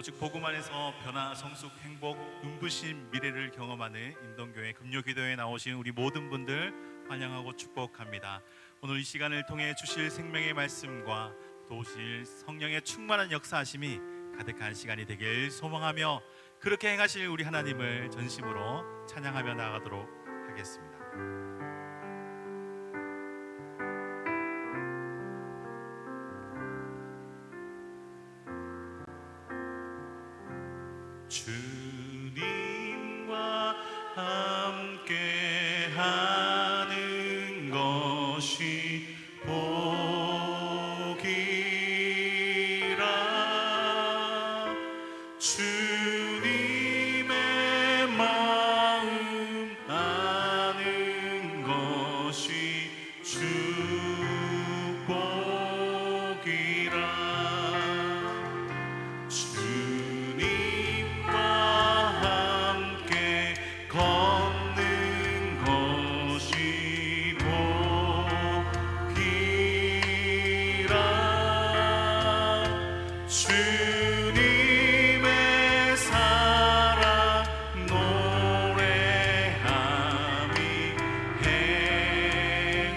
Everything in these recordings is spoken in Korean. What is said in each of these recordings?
오직 복음 안에서 변화, 성숙, 행복, 눈부신 미래를 경험하는 인동교회 금요기도에 나오신 우리 모든 분들 환영하고 축복합니다. 오늘 이 시간을 통해 주실 생명의 말씀과 도우실 성령의 충만한 역사하심이 가득한 시간이 되길 소망하며 그렇게 행하실 우리 하나님을 전심으로 찬양하며 나아가도록 하겠습니다. 주님과 함께 하는 것이 복이라. 주님의 마음 아는 것이 축복이라. 주님의 사랑 노래함이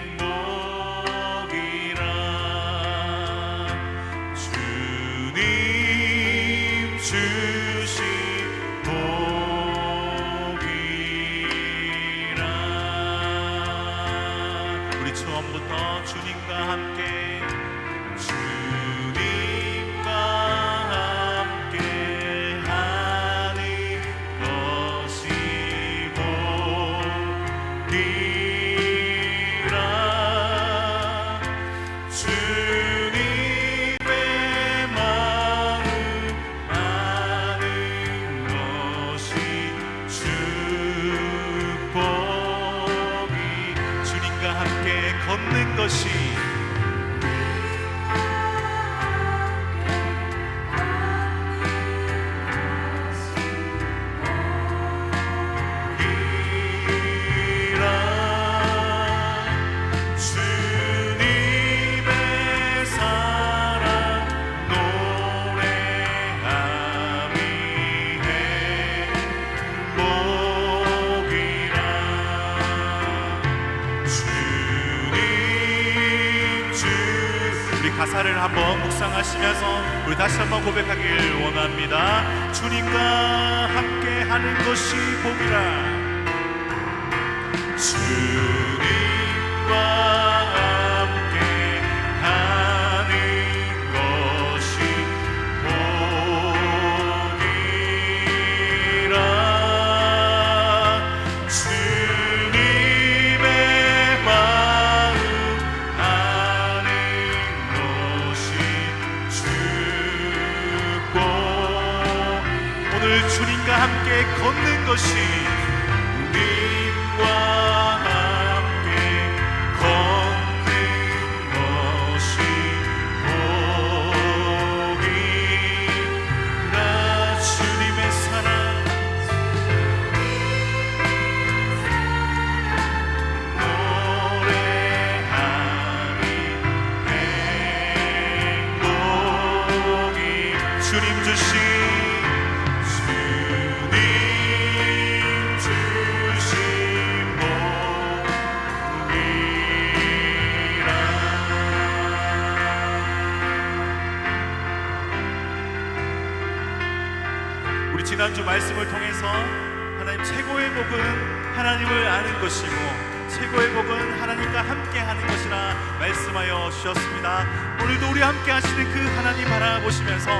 행복이라. 주님 주신 복이라. 우리 처음부터 주님과 함께 걷는 것이 주님의 사랑 노래함이 행복이라. 우리 가사를 한번 묵상하시면서 우리 다시 한번 고백하길 원합니다. 주님과 함께 하는 것이 복이라. 주님과 함께 하는 것이 복이라. 주님의 마음 아는 것이 축복. 오늘 주님과 함께 걷는 것이 주님과 함께 걷는 것이 복이라. 주님의 사랑 노래함이 행복이. 주님 주신 지난주 말씀을 통해서 하나님 최고의 복은 하나님을 아는 것이고 최고의 복은 하나님과 함께 하는 것이라 말씀하여 주셨습니다. 오늘도 우리 함께 하시는 그 하나님 바라보시면서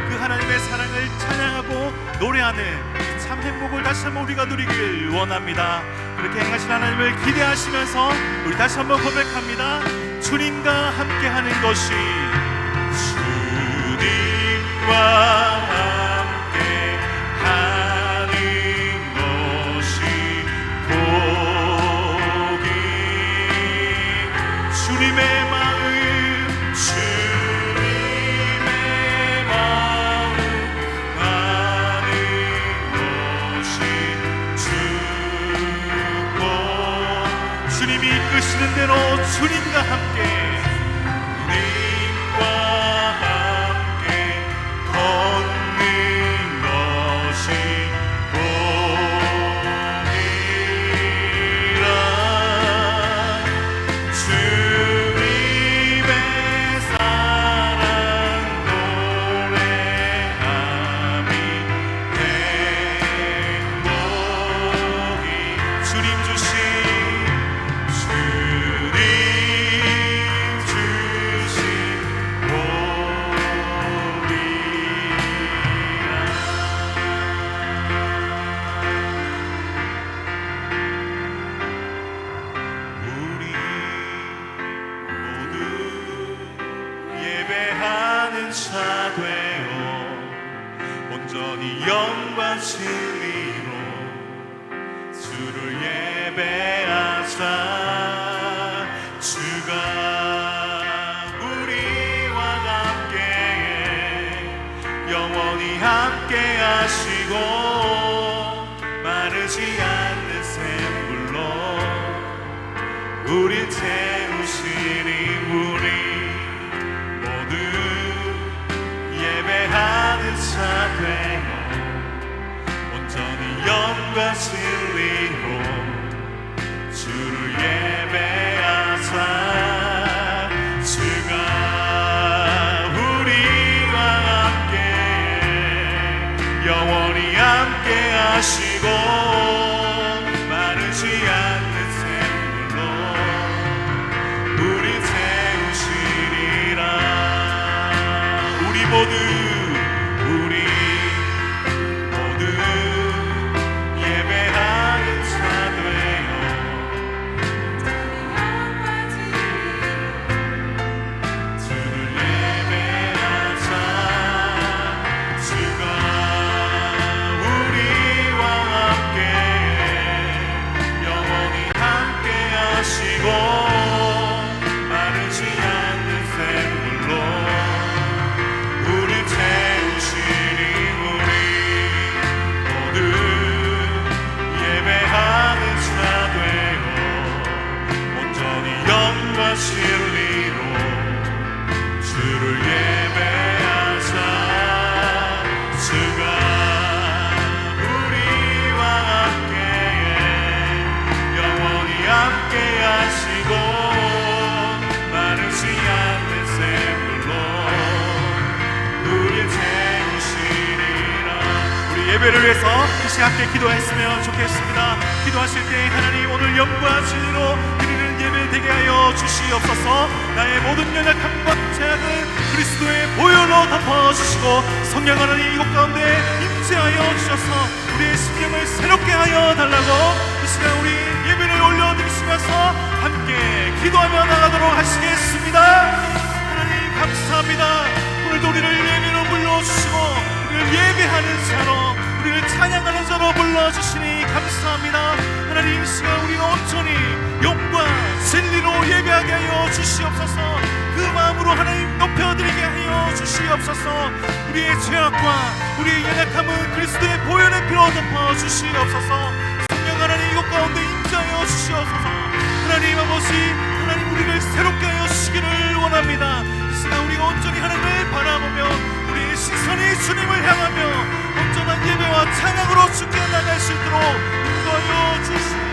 그 하나님의 사랑을 찬양하고 노래하는 참 행복을 다시 한번 우리가 누리길 원합니다. 그렇게 행하신 하나님을 기대하시면서 우리 다시 한번 고백합니다. 주님과 함께 하는 것이 주님과 주님의 마음 아는 것이 축복. 주님이 이끄시는 대로 주님과 함께 걷는 자 되어 온전히 영과 진리로 주를 예배하자. 주가 우리와 함께해 영원히 함께 하시고 마르지 않는 샘물로 우리 채우시니 우리 모두 예배하는 자 되어 온전히 영과 진리로 주를 예배하자. 주가 우리와 함께 영원히 함께 하시고 마르지 않는 샘물로 우리 채우시리라. 우리 모두 예배하는 자 되어 주를 예배하자. 주가 우리와 함께 영원히 함께 하시고 마르지 않는 샘물로 우리 채우시니 우리 모두 예배하는 자 되어 온전히 영과 진리로 주를 예배하자. 주가 우리와 함께 영원히 함께 하시고 마르지 않는 샘물로 우리 채우시리라. 우리 예배를 위해서 이 시간 함께 기도했으면 좋겠습니다. 기도하실 때 하나님 오늘 영과 진리로 드리는 예배 되게 하여 주시옵소서. 나의 모든 연약함과 죄악은 그리스도의 보혈로 덮어주시고 성령 하나님 이곳 가운데 임재하여 주셔서 우리의 심령을 새롭게 하여 달라고 이 시간 우리 예배를 올려드리시면서 함께 기도하며 나가도록 하시겠습니다. 하나님 감사합니다. 오늘도 우리를 예배로 불러주시고 우리를 예배하는 자로 우리를 찬양하는 자로 불러주시니 감사합니다. 하나님 이 시간 우리가 온전히 영과 진리로 예배하게 하여 주시옵소서. 그 마음으로 하나님 높여드리게 하여 주시옵소서. 우리의 죄악과 우리의 연약함은 그리스도의 보혈의 피로 덮어 주시옵소서. 성령 하나님 이곳 가운데 임재하여 주시옵소서. 하나님 아버지 하나님 우리를 새롭게 하여 주시기를 원합니다. 이 시간 우리가 온전히 하나님을 바라보며 우리의 시선이 주님을 향하며 온전한 예배와 찬양으로 주께 나갈 수 있도록 인도하여 주시옵소서.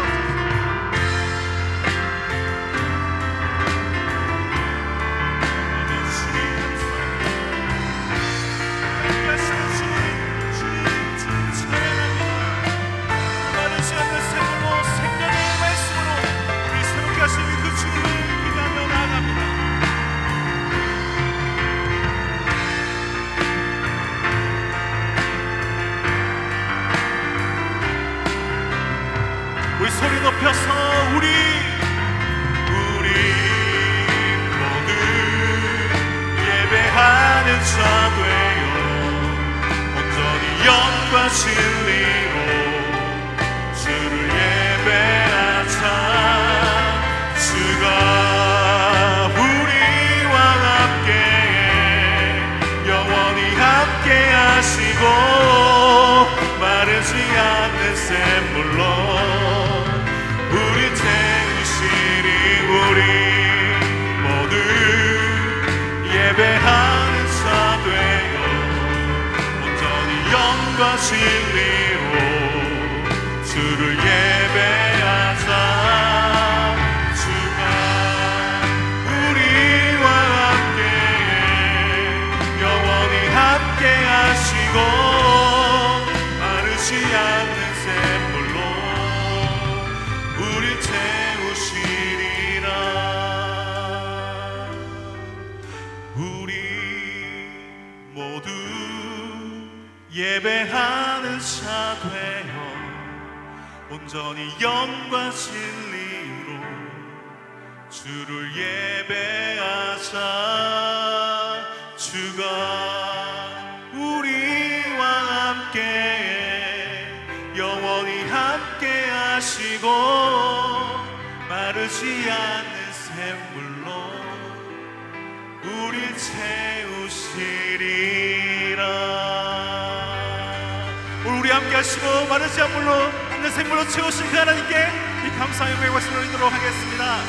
소리 높여서 우리 모두 예배하는 자 되어 온전히 영과 진리로 주를 예배하자. 주가 우리와 함께 영원히 함께 하시고 마르지 않는 샘물로 우리 채우시니 우리 모두 예배하는 자 되어 온전히 영과 진리로 주를 예배하자. 주가 우리와 함께 영원히 함께 하시고 마르지 않는 샘물로 우리 채우시리라. 우리 모두 예배하는 자 되어 온전히 영과 진리로 주를 예배하자. 주가 않는 샘물로 우릴 채우시리라. 오늘 우리 함께 하시고 마르지 않는 물로 있는 생물로 채우신 그 하나님께 이 감사의 말씀을 드리도록 하겠습니다.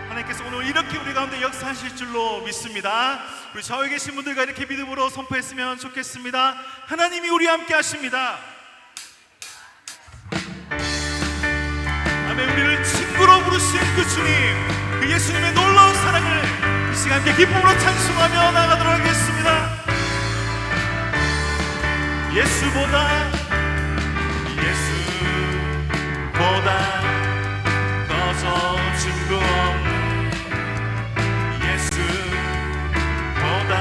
하나님께서 오늘 이렇게 우리 가운데 역사하실 줄로 믿습니다. 우리 좌우에 계신 분들과 이렇게 믿음으로 선포했으면 좋겠습니다. 하나님이 우리 함께 하십니다. 아멘. 우리를 친구로 부르신 그 주님, 그 예수님의 놀라운 사랑을 이 시간 함께 기쁨으로 찬송하며 나가도록 하겠습니다. 예수보다 더저 친구 없네. 예수보다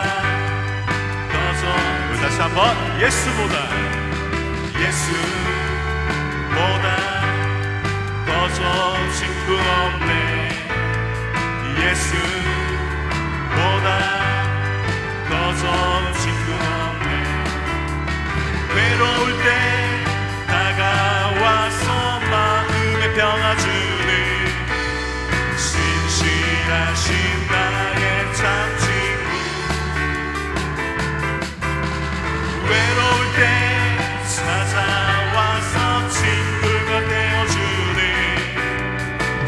더저. 우리 다시 한번 예수보다 더저 친구 없네. 예수보다 더저 친구 없네. 외로울 때 다가와서 마음에 평화주는 신실하신 나의 참 친구. 외로울 때 찾아와서 친구가 되어주는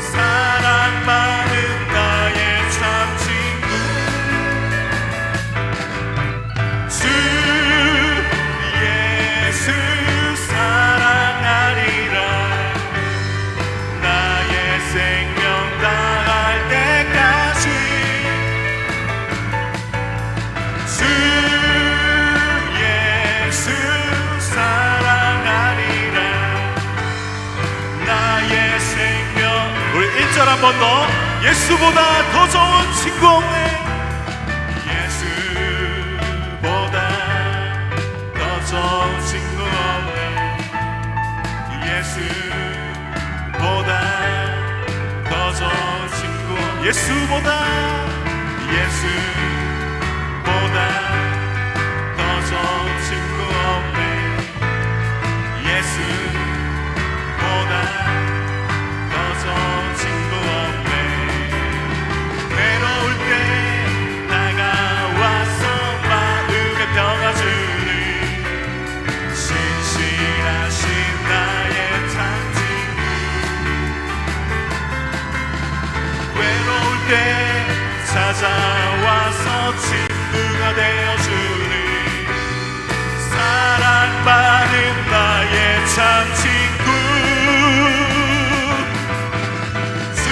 사랑 많은 나의 참 친구. 주 예수 사랑하리라. 나의 생명 다할 때까지. 주 예수 사랑하리라. 나의 생명. 우리 1절 한 번 더. 예수보다 더 좋은 친구 없네. 예수보다 더 좋은 친구 없네. 예수보다 더 좋은 친구. 예수보다 더 좋은 친구 없네. 예수보다 더 좋은 친구 없네. 외로울 때 다가와서 마음에 평화주는 신실하신 나의 참 친구. 외로울 때 찾아와서 친구가 되어주는 사랑받는 나의 참 친구. 주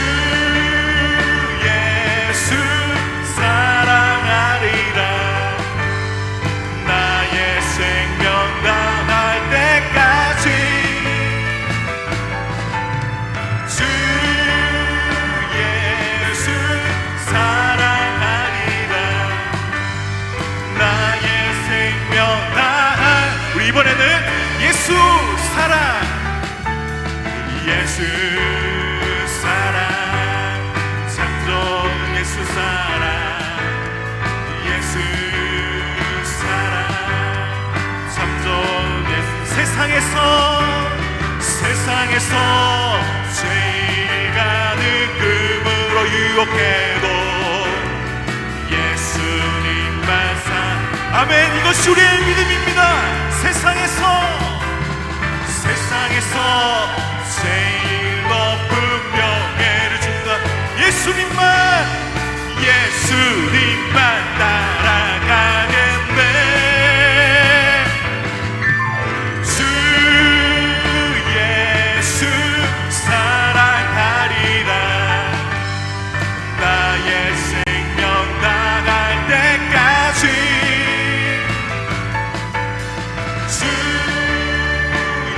예수 사랑하리라. 나의 생명 다할 때까지. 주 예수 사랑하리라. 나의 생명 다할. 우리 이번에는 예수 사랑. 예수 사랑 참좋은 예수 사랑. 예수 사랑 참좋은 예수. 세상에서 죄가 느낌으로 유혹해도 예수님만 아멘. 이것이 우리의 믿음입니다. 세상에서 제일 높은 명예를 준다. 예수님만 따라가겠네. 주 예수 사랑하리라. 나의 생명 다할 때까지. 주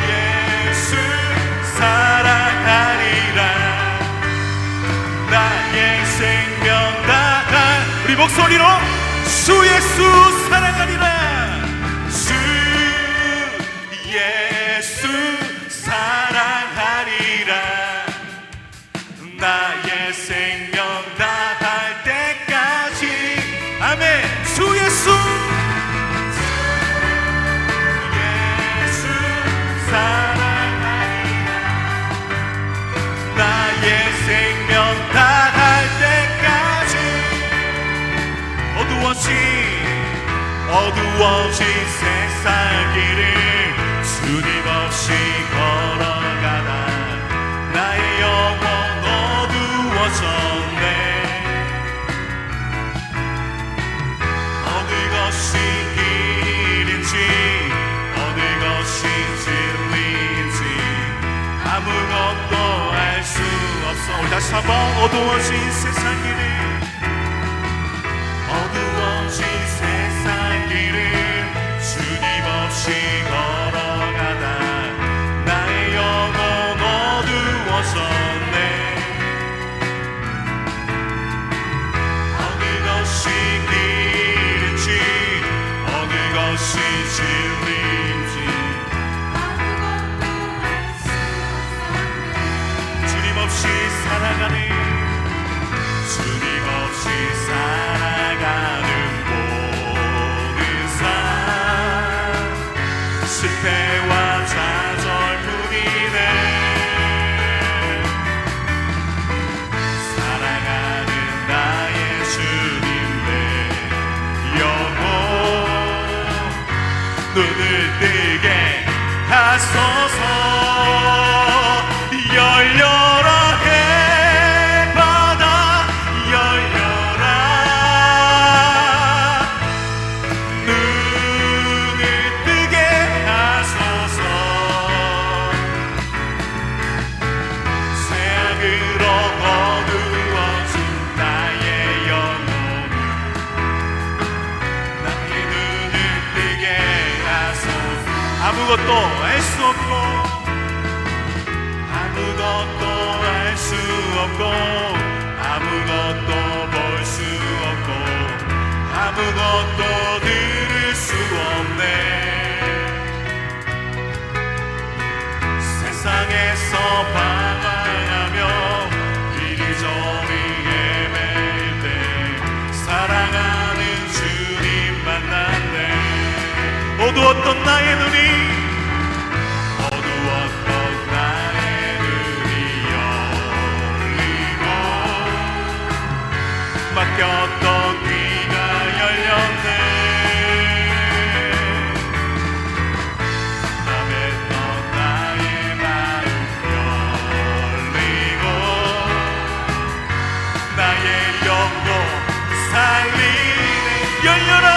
예수 사랑하리라. 나의 생명 다할. 우리 목소리로 주 예수 사랑하리라. 주 예수 사랑하리라. 나의 생명 다할 때까지. 아멘. 주 예수 사랑하리라. 나의 다 갈 때까지 어두워진 세상 길을 주님 없이 걸어가다 나의 영혼 어두워졌네. 어느 것이 길인지 어느 것이 진리인지 아무것도 알 수 없어. 우리 다시 한번 어두워진 세상 길을 어두워진 세상 길을 주님 없이 걸어가다 나의 영혼 어두워졌네. 어느 것이 길인지 어느 것이 진리인지 아무것도 알 수 없었네. 주님 없이 살아가는 주님 없이 살아가는 모든 삶 실패와 좌절뿐이네. 사랑하는 나의 주님 내 영혼 눈을 뜨게 하소서. 열려라 해바다 열려라 눈을 뜨게 하소서. 새악으로 어두워진 나의 영혼을 나의 눈을 뜨게 하소서. 아무것도 알 수 없고 아무것도 알 수 없고 아무것도 볼 수 없고 아무것도 들을 수 없네. 세상에서 방황하며 이리저리 헤맬 때 사랑하는 주님 만났네. 어두웠던 나의 눈이 막혔던 귀가 열렸네. 답답했던 나의 마음 열리고 나의 영혼 살리네. 열려라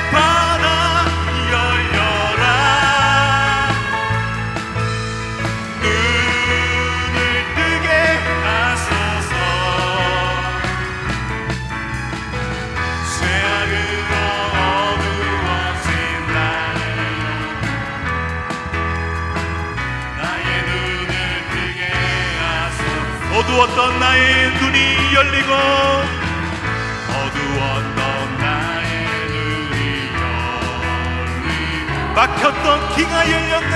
해바다 열려라 눈을 뜨게 하소서. 죄악으로 어두워진 나의 눈을 뜨게 하소서. 어두웠던 나의 눈이 열리고 어두웠던 나의 눈이 열리고 막혔던 귀가 열렸네.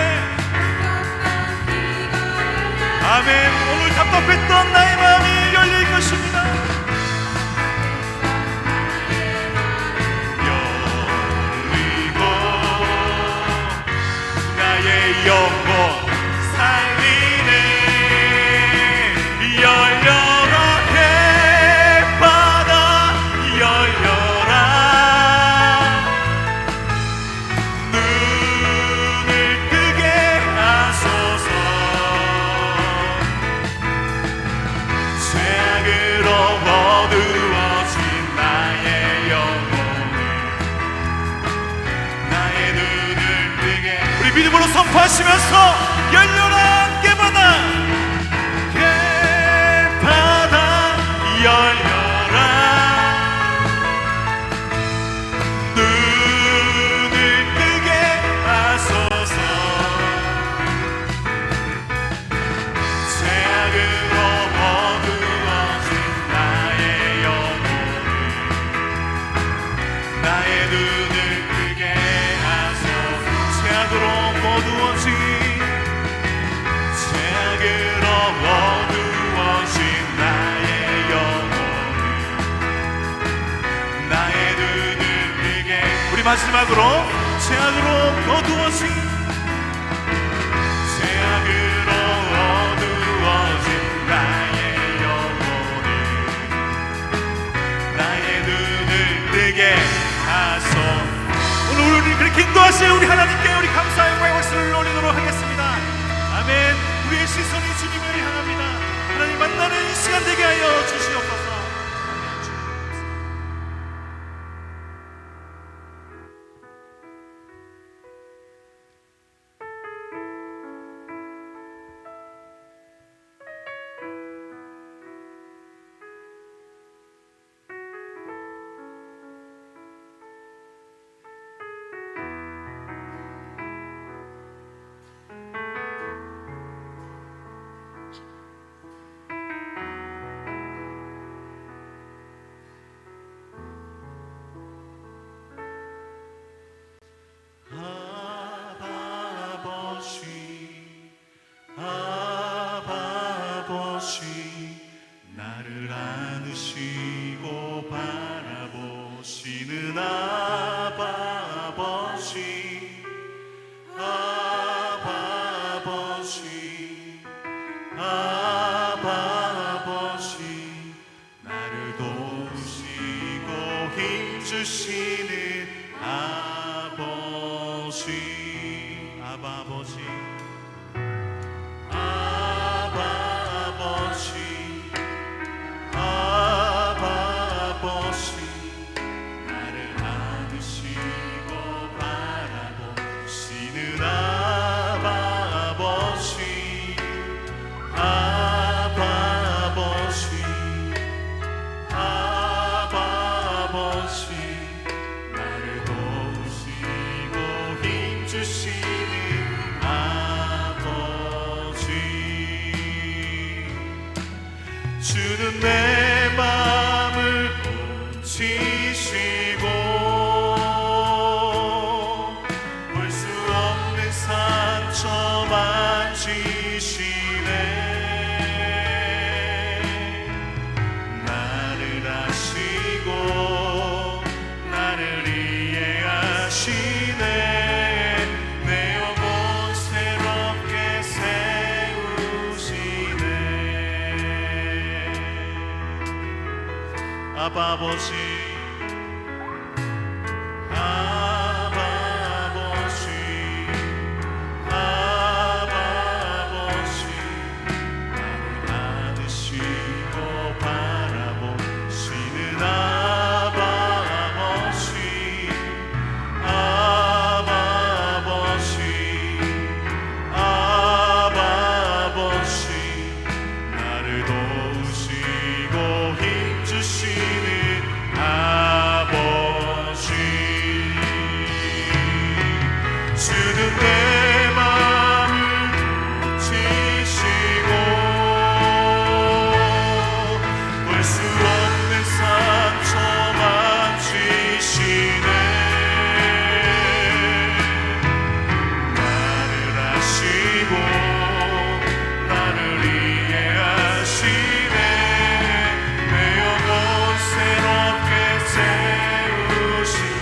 아멘. 오늘 답답했던 나의 마음이 열릴 것입니다. 열리고 나의 영혼 살리네. 열려라 해바다 열려라 눈을 뜨게 하소서. 죄악으로 어두워진 나의 영혼을 나의 눈을 뜨게 우리 믿음으로 선포하시면서 열려라 깨바다 열려라 눈을 뜨게 하소서. 죄악으로 어두워진 나의 영혼을 나의 눈을 뜨게 하소서. 죄악으로 어두워진 나의 영혼을 나의 눈을 뜨게. 우리 마지막으로 죄악으로 어두워진 죄악으로 어두워진 시선이 주님을 향합니다. 하나님 만나는 시간 되게 하여 주시옵소서. 나를 안으시고 바라보시는 아버지, 아버지, 나를 도우시고 힘주시는 아버지, 아버지, 나를 안으시고 바라보시는 아버지, 나를 도우시고 힘주시는 아버지. 주는 내 맘을 고치시고 볼 수 없는 상처 만지시네. 나를 아시고 나를 이해하시네. 내 영혼 새롭게 세우시네. 아버지, 나를 안으시고 바라보시는 아버지, 나를 도우시고 힘주시는 아버지. 주는 내 마음을 고치시고 볼 수 없는 상처 만지시네. 나를 아시고 나를 이해하시네. 내 영혼 새롭게 세우시네.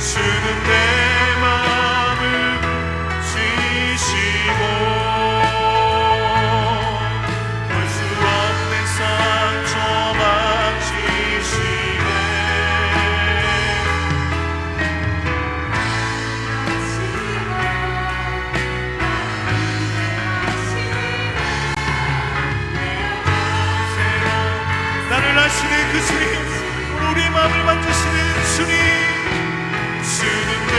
주는 내 맘을 지시고 볼 수 없는 상처 만지시네. 나를 아시는 그 주님, 우리 마음을 만지시는 주님. 주는 내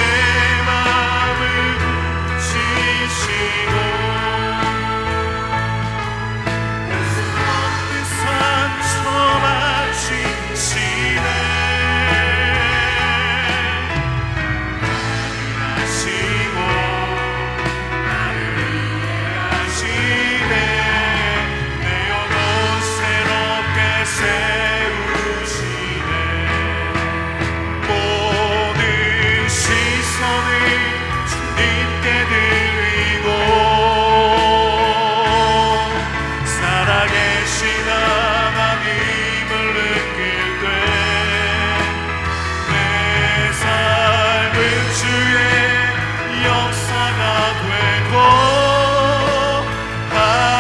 마음을 지시고 볼 수 없는 상처 만지시네. 나를 아시고 나를 이해하시네. 내 영혼 새롭게 세우시네. 모든 시선을 주님께 드리고 살아계신 하나님을 느낄 때 내 삶은 주의 역사가 되고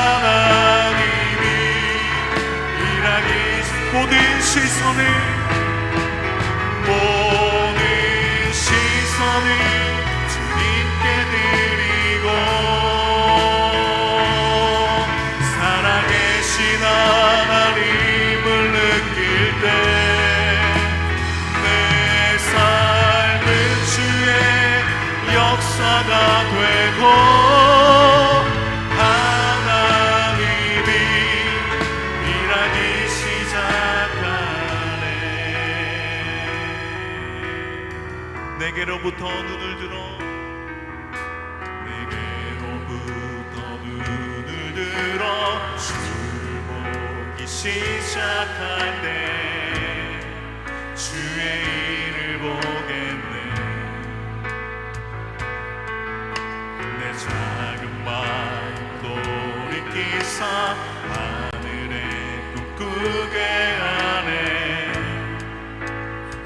하나님이 일하기 모든 시선을 주님께 드리고 나라가 되고 하나님이 일하기 시작하네. 내게로부터 눈을 들어 주를 보기 시작할 때 주의 일을 보겠네. 내 작은 마음 돌이키사 하늘에 꿈꾸게 하네.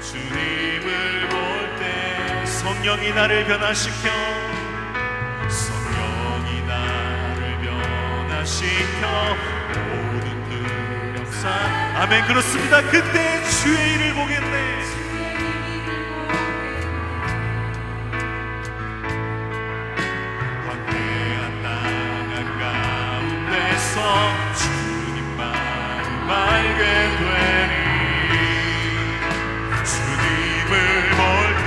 주님을 볼 때 성령이 나를 변화시켜 시켜 모든 두렵사 아멘. 그렇습니다. 그때 주의 일을 보겠네. 황폐한 땅 한가운데서 주님만을 알게 되니 주님을 볼 때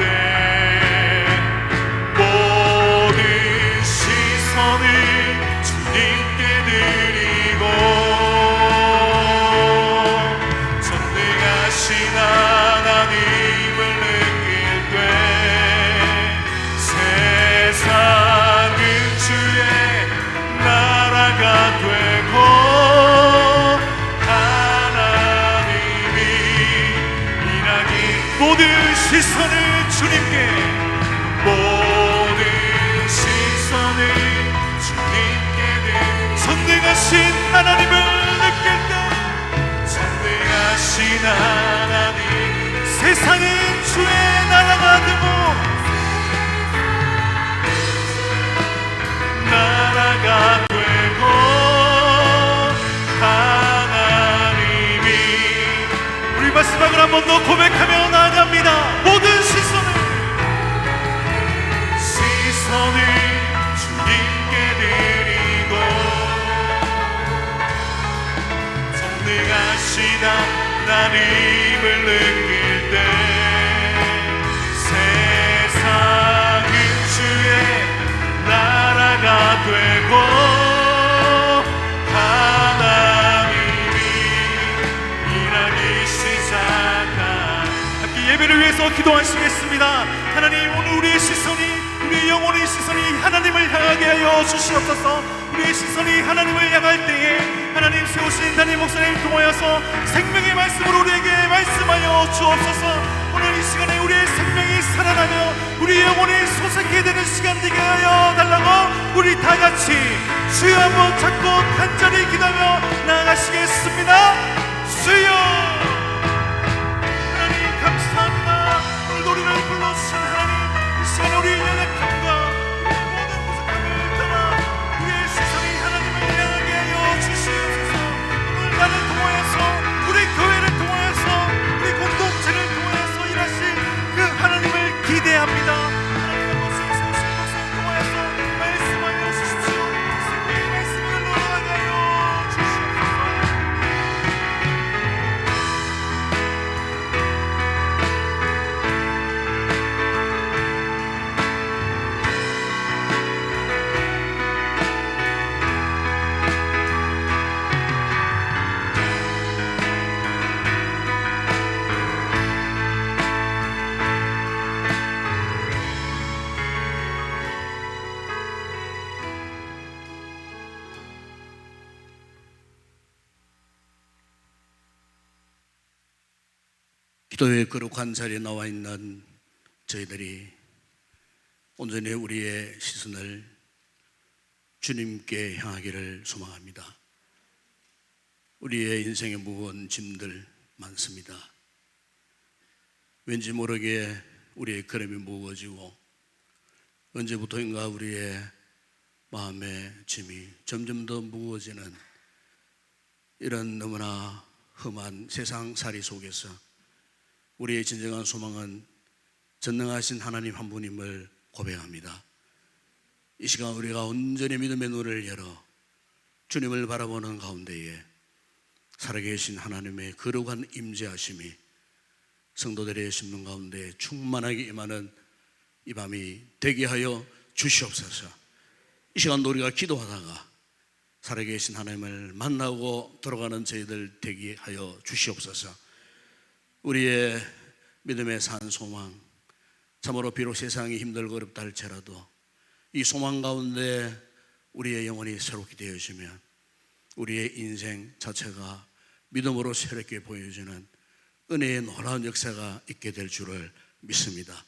모든 시선을 주님께 드리고 전능하신 하나님을 느낄 때 세상은 주의 나라가 되고 하나님이 일하기 모든 시선을 주님께 모든 시선을 전능하신 하나님을 느낄 때 전능하신 하나님 세상은 주의 나라가 되고 나라가 되고 하나님이 우리 마지막으로 한 번 더 고백하며 나아갑니다. 모든 시선을 주님께 드리고 전능하신 하나님을 느낄 때 세상은 주의 나라가 되고 하나님이 일하기 시작한 함께 예배를 위해서 기도하시겠습니다. 하나님, 오늘 우리의 시선이 우리의 영혼의 시선이 하나님을 향하게 하여 주시옵소서. 우리의 시선이 하나님을 향할 때에 하나님 세우신 담임 목사님 통하여서 생명의 말씀으로 우리에게 말씀하여 주옵소서. 오늘 이 시간에 우리의 생명이 살아나며 우리의 영혼이 솟게 되는 시간 되게 하여 달라고 우리 다 같이 주여 한번 잡고 간절히 기도하며 나아가시겠습니다. 주여 하나님 감사합니다. 오늘 우리를 불러주신 하나님 이 시간에 우리의 연약함과 우리의 모든 부족함을 떠나 우리의 시선이 하나님을 향하게 하여 주시옵소서. 오늘 나를 통하여서 우리 교회를 통하여서 우리 공동체를 통하여서 일하실 그 하나님을 기대합니다. 하나님 한번 세우신 것을 통하여서 말씀하여 주십시오. 생명의 말씀을 놀라게 하여 주시옵소서. 기도의 거룩한 자리에 나와 있는 저희들이 온전히 우리의 시선을 주님께 향하기를 소망합니다. 우리의 인생에 무거운 짐들 많습니다. 왠지 모르게 우리의 걸음이 무거워지고 언제부터인가 우리의 마음의 짐이 점점 더 무거워지는 이런 너무나 험한 세상살이 속에서 우리의 진정한 소망은 전능하신 하나님 한 분임을 고백합니다. 이 시간 우리가 온전히 믿음의 눈을 열어 주님을 바라보는 가운데에 살아계신 하나님의 거룩한 임재하심이 성도들의 심령 가운데 충만하게 임하는 이 밤이 되게 하여 주시옵소서. 이 시간도 우리가 기도하다가 살아계신 하나님을 만나고 돌아가는 저희들 되게 하여 주시옵소서. 우리의 믿음의 산 소망, 참으로 비록 세상이 힘들고 어렵다 할지라도 이 소망 가운데 우리의 영혼이 새롭게 되어지면 우리의 인생 자체가 믿음으로 새롭게 보여지는 은혜의 놀라운 역사가 있게 될 줄을 믿습니다.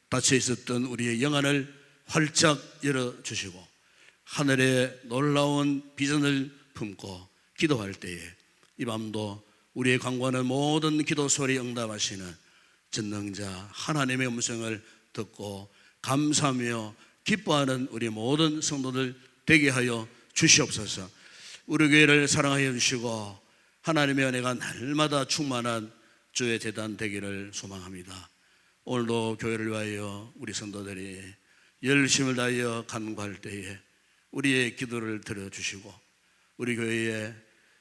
닫혀 있었던 우리의 영안을 활짝 열어주시고 하늘의 놀라운 비전을 품고 기도할 때에 이 밤도 우리의 간구하는 모든 기도 소리 응답하시는 전능자 하나님의 음성을 듣고 감사하며 기뻐하는 우리 모든 성도들 되게 하여 주시옵소서. 우리 교회를 사랑하여 주시고 하나님의 은혜가 날마다 충만한 주의 제단 되기를 소망합니다. 오늘도 교회를 위하여 우리 성도들이 열심을 다하여 간구할 때에 우리의 기도를 들어주시고 우리 교회에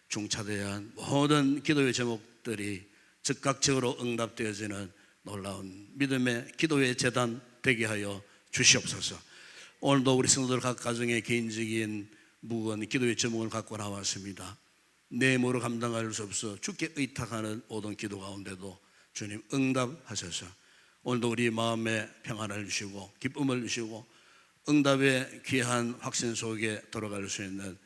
중차대한 모든 기도의 제목들이 즉각적으로 응답되어지는 놀라운 믿음의 기도의 제단 되게 하여 주시옵소서. 오늘도 우리 성도들 각 가정의 개인적인 무거운 기도의 제목을 갖고 나왔습니다. 내 힘으로 감당할 수 없어 주께 의탁하는 모든 기도 가운데도 주님 응답하셔서 오늘도 우리 마음에 평안을 주시고 기쁨을 주시고 응답의 귀한 확신 속에 돌아갈 수 있는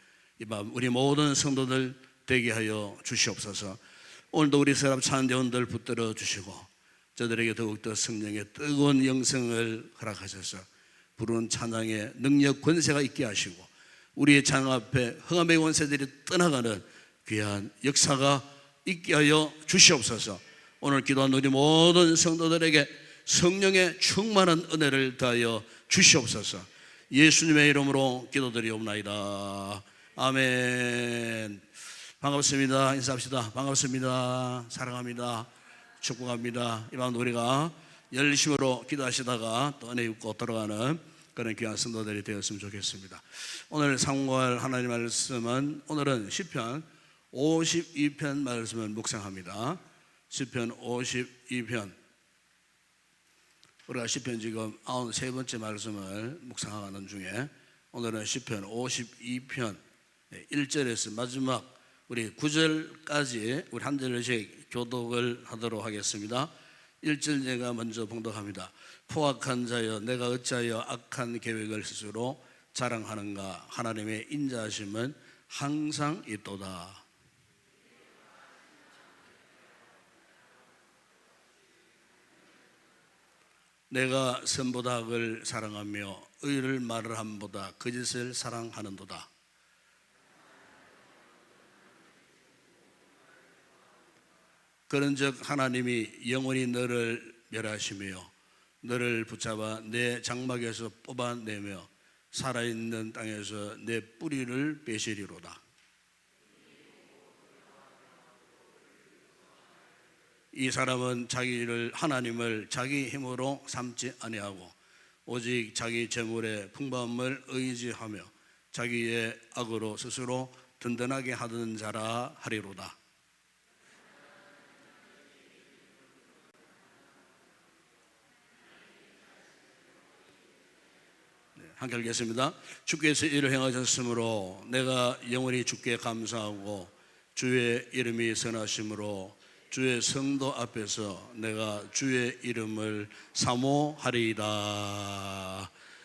이 밤 우리 모든 성도들 되게 하여 주시옵소서. 오늘도 우리 사람 찬대원들 붙들어 주시고 저들에게 더욱더 성령의 뜨거운 영성을 허락하셔서 부르는 찬양의 능력 권세가 있게 하시고 우리의 찬양 앞에 흥함의 원세들이 떠나가는 귀한 역사가 있게 하여 주시옵소서. 오늘 기도한 우리 모든 성도들에게 성령의 충만한 은혜를 더하여 주시옵소서. 예수님의 이름으로 기도드리옵나이다. 아멘. 반갑습니다. 인사합시다. 반갑습니다. 사랑합니다. 축복합니다. 이 밤 우리가 열심으로 기도하시다가 또 은혜 입고 돌아가는 그런 귀한 성도들이 되었으면 좋겠습니다. 오늘 상고할 하나님 말씀은 오늘은 시편 52편 말씀을 묵상합니다. 시편 52편 우리가 시편 지금 93번째 말씀을 묵상하는 중에 오늘은 시편 52편 1절에서 마지막 우리 9절까지 우리 한 절씩 교독을 하도록 하겠습니다. 1절 제가 먼저 봉독합니다. 포악한 자여 내가 어찌하여 악한 계획을 스스로 자랑하는가. 하나님의 인자하심은 항상 있도다. 내가 선보다 악을 사랑하며 의를 말을 함보다 거짓을 사랑하는도다. 그런즉 하나님이 영원히 너를 멸하시며 너를 붙잡아 내 장막에서 뽑아내며 살아있는 땅에서 내 뿌리를 빼시리로다. 이 사람은 하나님을 자기 힘으로 삼지 아니하고 오직 자기 재물의 풍부함을 의지하며 자기의 악으로 스스로 든든하게 하던 자라 하리로다. 함께 읽겠습니다. 주께서 이를 행하셨으므로 내가 영원히 주께 감사하고 주의 이름이 선하심으로 주의 성도 앞에서 내가 주의 이름을 사모하리이다.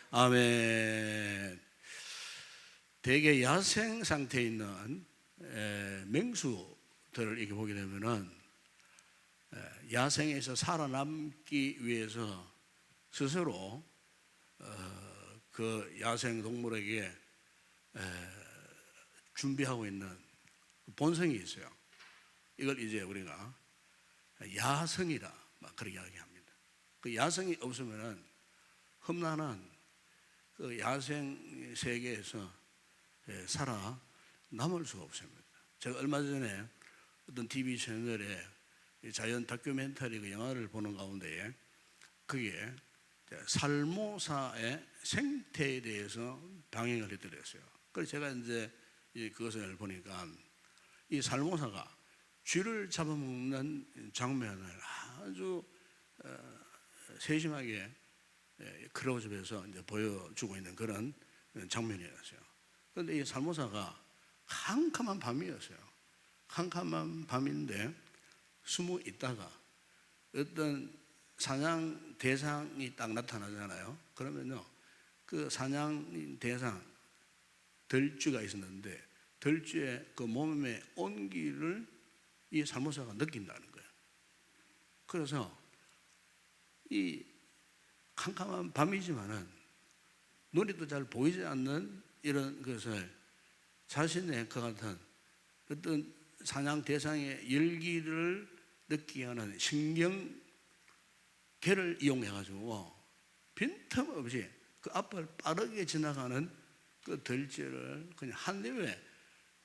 아멘. 대개 야생 상태에 있는 맹수들을 이렇게 보게 되면은 야생에서 살아남기 위해서 스스로 그 야생 동물에게 준비하고 있는 본성이 있어요. 이걸 이제 우리가 야성이라 막 그렇게 이야기합니다. 그 야성이 없으면은 험난한 그 야생 세계에서 살아남을 수가 없습니다. 제가 얼마 전에 어떤 TV 채널에 자연 다큐멘터리 그 영화를 보는 가운데 그게 살모사의 생태에 대해서 방영을 해드렸어요. 그래서 제가 이제 그것을 보니까 이 살모사가 쥐를 잡아먹는 장면을 아주 세심하게 클로즈업에서 이제 보여주고 있는 그런 장면이었어요. 그런데 이 살모사가 캄캄한 밤이었어요. 캄캄한 밤인데 숨어 있다가 어떤 사냥 대상이 딱 나타나잖아요. 그러면요, 그 사냥 대상 들쥐가 있었는데 들쥐의 그 몸의 온기를 이 살모사가 느낀다는 거예요. 그래서 이 캄캄한 밤이지만은 눈이도 잘 보이지 않는 이런 것을 자신의 그 같은 어떤 사냥 대상의 열기를 느끼게 하는 신경계를 이용해 가지고 빈틈없이 그 앞을 빠르게 지나가는 그 들쥐를 그냥 한 입에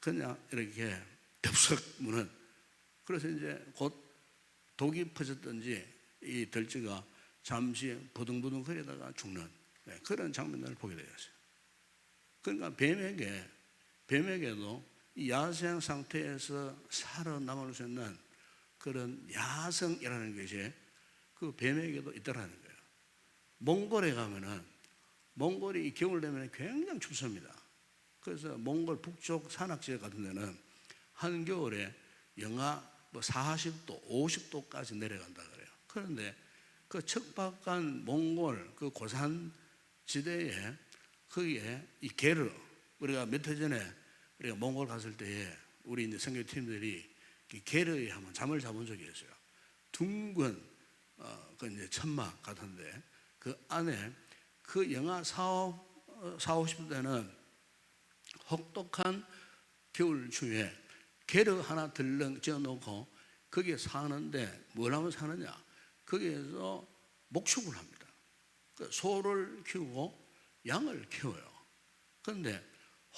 그냥 이렇게 덥석 무는, 그래서 이제 곧 독이 퍼졌든지 이 들쥐가 잠시 부둥부둥 거리다가 죽는 그런 장면을 보게 되었어요. 그러니까 뱀에게도 이 야생 상태에서 살아남을 수 있는 그런 야성이라는 것이 그 뱀에게도 있다라는 거예요. 몽골에 가면은, 몽골이 겨울 되면 굉장히 춥습니다. 그래서 몽골 북쪽 산악지역 같은 데는 한겨울에 영하 40도, 50도까지 내려간다 그래요. 그런데 그 척박한 몽골 그 고산 지대에 거기에 이 게르, 우리가 몇 해 전에 우리가 몽골 갔을 때에 우리 이제 선교팀들이 게르에 한번 잠을 자본 적이 있어요. 둥근 그 이제 천막 같은데 그 안에 그 영하 50도는 혹독한 겨울 추위에 게르 하나 들렁 지어놓고 거기에 사는데 뭘 하면 사느냐? 거기에서 목축을 합니다. 소를 키우고 양을 키워요. 그런데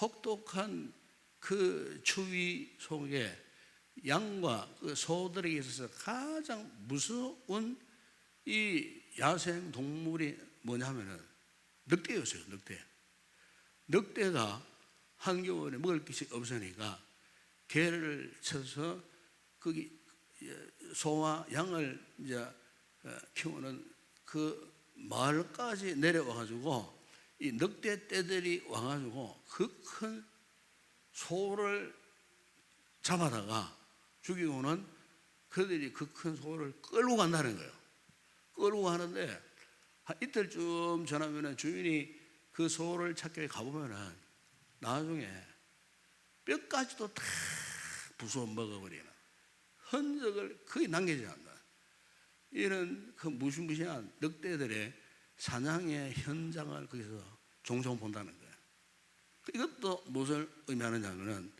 혹독한 그 추위 속에 양과 그 소들에게 있어서 가장 무서운 이 야생 동물이 뭐냐면은 늑대였어요. 늑대가 한겨울에 먹을 것이 없으니까 개를 쳐서 거기 소와 양을 이제 키우는 그 마을까지 내려와 가지고 이 늑대 떼들이 와가지고 그 큰 소를 잡아다가 죽이고는 그들이 그 큰 소를 끌고 간다는 거예요. 끌고 가는데 한 이틀쯤 지나면은 주인이 그 소를 찾기 가보면은 나중에 뼈까지도 다 부숴 먹어버리는 흔적을 거의 남기지 않는 이런 그 무시무시한 늑대들의 사냥의 현장을 거기서 종종 본다는 거예요. 이것도 무엇을 의미하느냐면은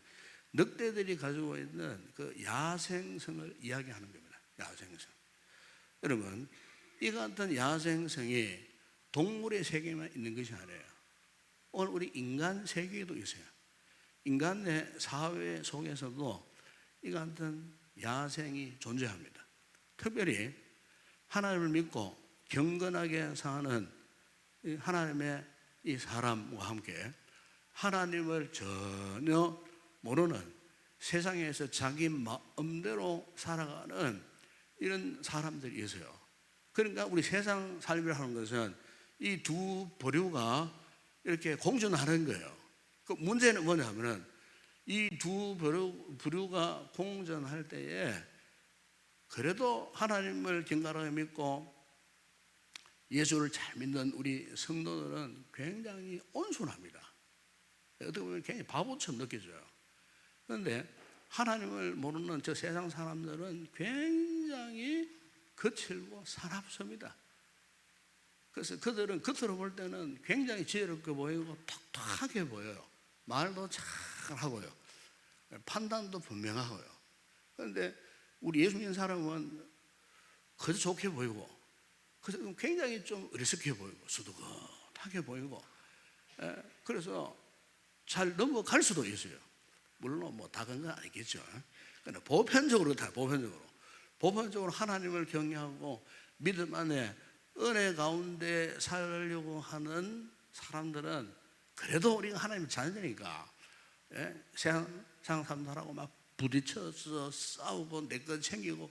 늑대들이 가지고 있는 그 야생성을 이야기하는 겁니다. 야생성. 여러분, 이 같은 야생성이 동물의 세계에만 있는 것이 아니에요. 오늘 우리 인간 세계에도 있어요. 인간의 사회 속에서도 이 같은 야생이 존재합니다. 특별히 하나님을 믿고 경건하게 사는 하나님의 이 사람과 함께 하나님을 전혀 모르는 세상에서 자기 마음대로 살아가는 이런 사람들이 있어요. 그러니까 우리 세상 삶을 하는 것은 이 두 부류가 이렇게 공존하는 거예요. 그 문제는 뭐냐면은 이 두 부류가 공존할 때에 그래도 하나님을 경건하게 믿고 예수를 잘 믿는 우리 성도들은 굉장히 온순합니다. 어떻게 보면 굉장히 바보처럼 느껴져요. 그런데 하나님을 모르는 저 세상 사람들은 굉장히 거칠고 사납습니다. 그래서 그들은 겉으로 볼 때는 굉장히 지혜롭게 보이고 톡톡하게 보여요. 말도 잘하고요. 판단도 분명하고요. 그런데 우리 예수 믿는 사람은 그저 좋게 보이고 그래서 굉장히 좀 어리석게 보이고 수두긋하게 보이고 그래서 잘 넘어갈 수도 있어요. 물론 뭐 다 그런 건 아니겠죠. 그러나 보편적으로 보편적으로 하나님을 경외하고 믿음 안에 은혜 가운데 살려고 하는 사람들은 그래도 우리가 하나님의 자녀니까 세상 사람들하고 막 부딪혀서 싸우고 내 것 챙기고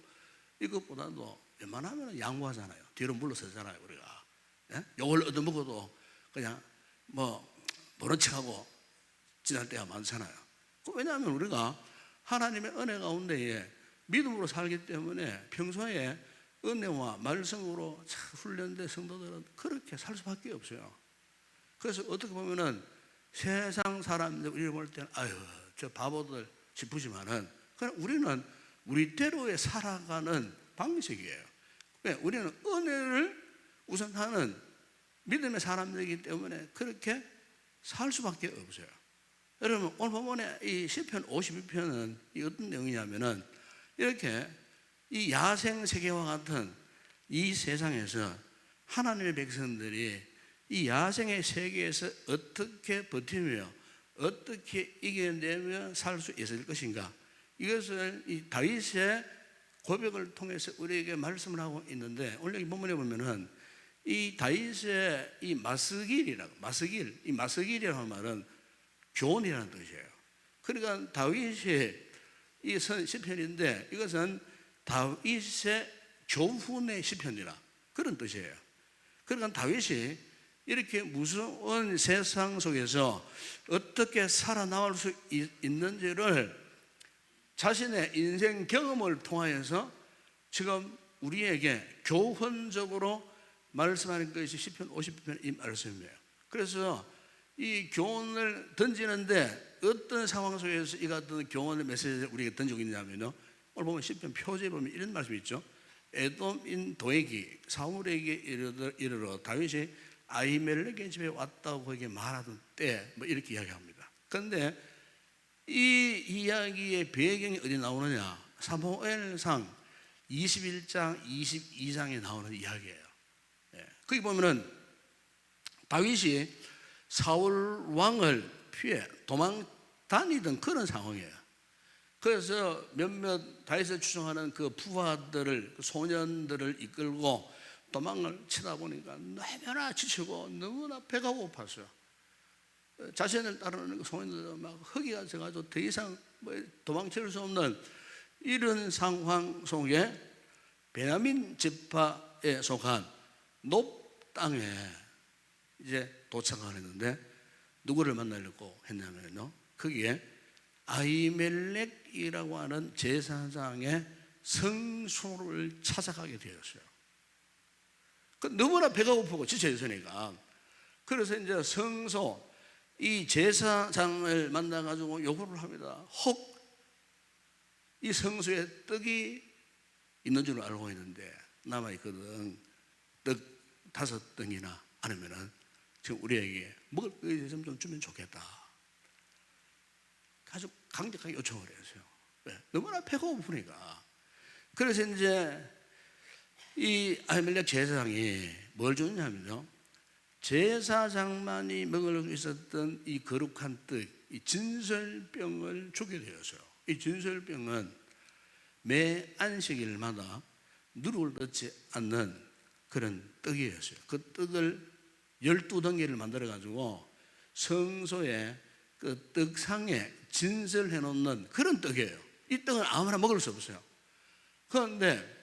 이것보다도 웬만하면 양보하잖아요. 뒤로 물러서잖아요. 우리가 예? 욕을 얻어먹어도 그냥 뭐 모른 척하고 지날 때가 많잖아요. 왜냐하면 우리가 하나님의 은혜 가운데에 믿음으로 살기 때문에 평소에 은혜와 말씀으로 훈련된 성도들은 그렇게 살 수밖에 없어요. 그래서 어떻게 보면은 세상 사람들 볼 때는 아유 저 바보들 싶으지만은 그냥 우리는 우리대로의 살아가는 방식이에요. 왜? 우리는 은혜를 우선하는 믿음의 사람들이기 때문에 그렇게 살 수밖에 없어요. 여러분 오늘 본문에 이 시편 52편은 이 어떤 내용이냐면은 이렇게 이 야생 세계와 같은 이 세상에서 하나님의 백성들이 이 야생의 세계에서 어떻게 버티며 어떻게 이겨내며 살 수 있을 것인가, 이것을 이 다윗의 고백을 통해서 우리에게 말씀을 하고 있는데, 오늘 여기 본문에 보면은 이 다윗의 이 마스길이라는 말은 교훈이라는 뜻이에요. 그러니까 다윗이 이 시편인데 이것은 다윗의 교훈의 시편이라 그런 뜻이에요. 그러니까 다윗이 이렇게 무서운 세상 속에서 어떻게 살아나올 수 있는지를 자신의 인생 경험을 통하여서 지금 우리에게 교훈적으로 말씀하는 것이 시편 50편 이 말씀이에요. 그래서 이 교훈을 던지는데 어떤 상황 속에서 이 같은 교훈의 메시지를 우리에게 던지고 있냐면요, 오늘 보면 시편 표제에 보면 이런 말씀이 있죠. 에돔인 도액이 사울에게 이르러 다윗이 아히멜렉의 집에 왔다고 그에게 말하던 때 뭐 이렇게 이야기합니다. 그런데 이 이야기의 배경이 어디 나오느냐, 사무엘상 21장 22장에 나오는 이야기예요. 거기 보면은 다윗이 사울 왕을 피해 도망 다니던 그런 상황이에요. 그래서 몇몇 다윗을 추종하는 그 부하들을, 소년들을 이끌고 도망을 치다 보니까 너무나 지치고 너무나 배가 고팠어요. 자신을 따르는 소년들은 막 허기가 져가지고 더 이상 도망칠 수 없는 이런 상황 속에 베냐민 지파에 속한 높 땅에 이제 도착을 했는데 누구를 만나려고 했냐면요, 거기에 아히멜렉이라고 하는 제사장의 성소를 찾아가게 되었어요. 너무나 배가 고프고 지쳐 있으니까. 그래서 이제 성소, 이 제사장을 만나가지고 요구를 합니다. 혹 이 성소에 떡이 있는 줄 알고 있는데 남아있거든. 떡 5덩이나 아니면은 지금 우리에게 먹을 것이 좀 주면 좋겠다. 아주 강력하게 요청을 했어요. 왜? 너무나 배가 고프니까. 그래서 이제 이 아히멜렉 제사장이 뭘 주느냐면요, 제사장만이 먹을 수 있었던 이 거룩한 떡, 이 진설병을 주게 되었어요. 이 진설병은 매 안식일마다 누룩을 넣지 않는 그런 떡이었어요. 그 떡을 12덩이를 만들어 가지고 성소에 그 떡상에 진설해 놓는 그런 떡이에요. 이 떡은 아무나 먹을 수 없어요. 그런데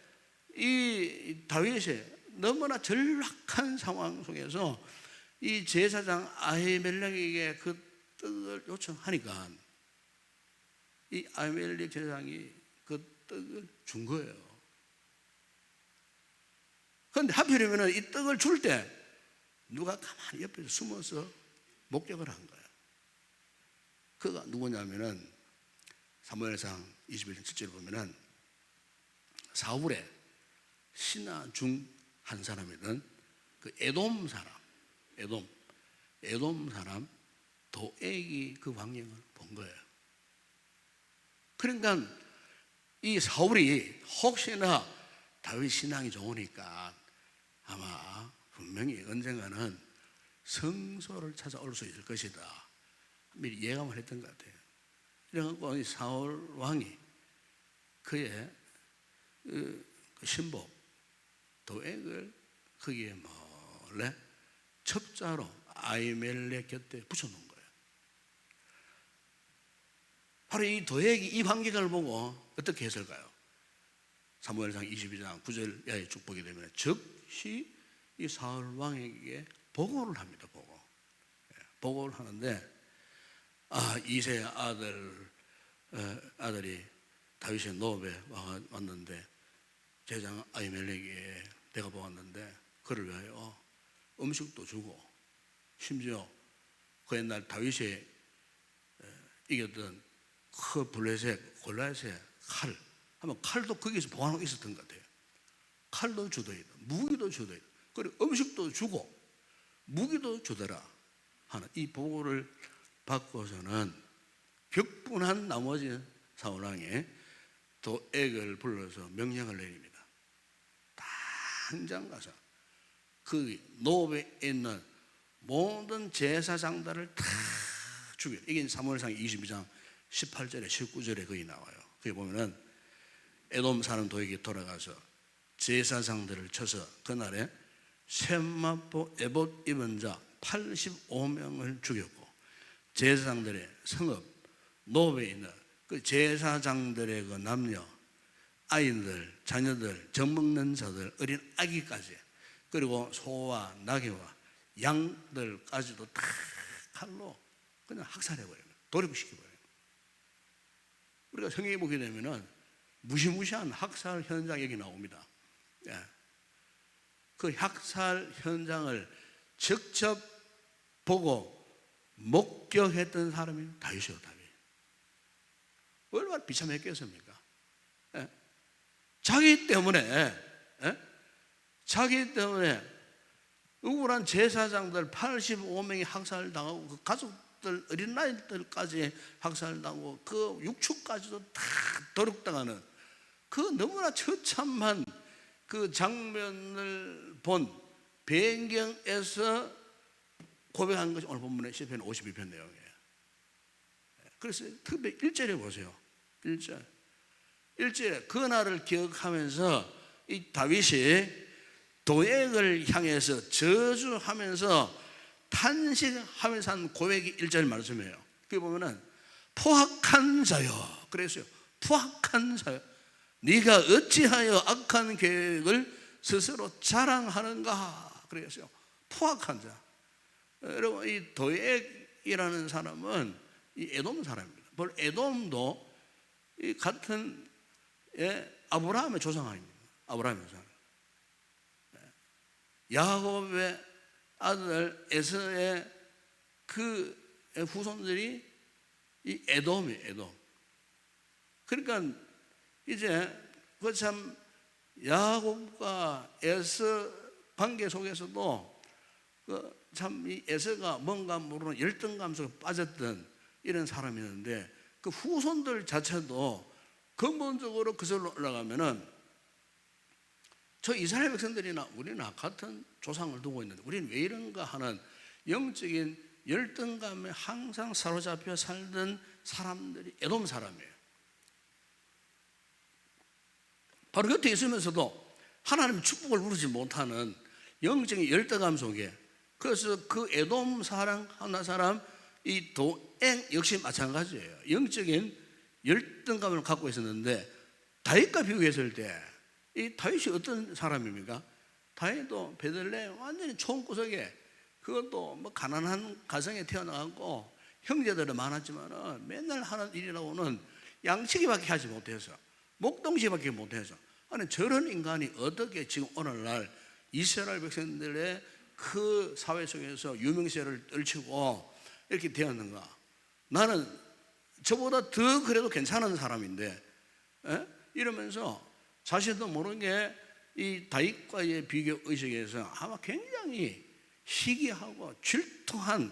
이 다윗이 너무나 절박한 상황 속에서 이 제사장 아히멜렉에게 그 떡을 요청하니까 이 아히멜렉 제사장이 그 떡을 준 거예요. 그런데 하필이면 이 떡을 줄 때 누가 가만히 옆에서 숨어서 목격을 한 거예요. 그가 누구냐면은 사무엘상 21장 7절을 보면은 사울의 신하 중 한 사람이던 그 에돔 사람 도액이 그 광경을 본 거예요. 그러니까 이 사울이 혹시나 다윗 신앙이 좋으니까 아마 분명히 언젠가는 성소를 찾아올 수 있을 것이다, 미리 예감을 했던 것 같아요. 그래갖고 이 사울 왕이 그의 그 신복 도액을 거기에 몰래 첩자로 아히멜렉 곁에 붙여놓은 거예요. 바로 이 도액이 이 광경을 보고 어떻게 했을까요? 사무엘상 22장 9절 야에 쭉 보게 되면 즉시 이 사울 왕에게 보고를 합니다. 보고를 하는데 이세 아들이 다윗의 노업에 왔는데 제장 아히멜렉에게 내가 보았는데 그를 위하여 음식도 주고 심지어 그 옛날 다윗이 이겼던 그 블레셋 골리앗의 칼 하면 칼도 거기서 보관하고 있었던 것 같아요. 칼도 주더이다, 무기도 주더이다, 그리고 음식도 주고 무기도 주더라 하는 이 보고를 받고서는 격분한 나머지 사울왕이 도액을 불러서 명령을 내립니다. 당장 가서 그 노업에 있는 모든 제사장들을 다 죽여. 이게 사무엘상 22장 18절에 19절에 거기 나와요. 거기 보면은 에돔 사람 도에게 돌아가서 제사장들을 쳐서 그날에 셈마포 에봇 입은 자 85명을 죽였고 제사장들의 성읍 노업에 있는 그 제사장들의 그 남녀 아이들 자녀들 젖먹는 자들 어린 아기까지 그리고 소와 나귀와 양들까지도 다 칼로 그냥 학살해버려요. 도륙시켜버려요. 우리가 성경에 보게 되면은 무시무시한 학살 현장 얘기 나옵니다. 그 학살 현장을 직접 보고 목격했던 사람이 다윗이요. 다윗. 얼마나 비참했겠습니까? 자기 때문에 억울한 제사장들 85명이 학살당하고 그 가족들 어린아이들까지 학살당하고 그 육축까지도 다 도륙당하는 그 너무나 처참한 그 장면을 본 배경에서 고백한 것이 오늘 본문의 시편 52편 내용이에요. 그래서 특별히 1절에 보세요. 1절에 그날을 기억하면서 이 다윗이 도액을 향해서 저주하면서 탄식하면서 한 고백이 1절 말씀이에요. 거기 보면은 포악한 자여 그랬어요. 포악한 자여 네가 어찌하여 악한 계획을 스스로 자랑하는가 그랬어요. 포악한 자. 여러분 이 도액이라는 사람은 이 에돔 사람입니다. 볼 에돔도 이 같은 아브라함의 조상아닙니다. 아브라함의 조상. 야곱의 아들 에서의 그 후손들이 이 에돔이에요. 에돔. 그러니까 이제 그 참 야곱과 에서 관계 속에서도 그 참 이 에서가 뭔가 모르는 열등감 속에 빠졌던 이런 사람이었는데 그 후손들 자체도 근본적으로 그절로 올라가면은 저 이스라엘 백성들이나 우리나 같은 조상을 두고 있는데 우리는 왜 이런가 하는 영적인 열등감에 항상 사로잡혀 살던 사람들이 에돔 사람이에요. 바로 곁에 있으면서도 하나님의 축복을 누리지 못하는 영적인 열등감 속에 그래서 그 에돔 사람 하나 사람 이 도액 역시 마찬가지예요. 영적인 열등감을 갖고 있었는데 다윗과 비교했을 때 이 다윗이 어떤 사람입니까? 다윗도 베들레헴 완전히 촌구석에 그것도 뭐 가난한 가정에 태어나고 형제들은 많았지만은 맨날 하는 일이라고는 양치기밖에 하지 못해서 목동시밖에 못해서 아니 저런 인간이 어떻게 지금 오늘날 이스라엘 백성들의 그 사회 속에서 유명세를 떨치고 이렇게 되었는가? 나는 저보다 더 그래도 괜찮은 사람인데 이러면서 자신도 모르게 이 다윗과의 비교 의식에서 아마 굉장히 시기하고 질투한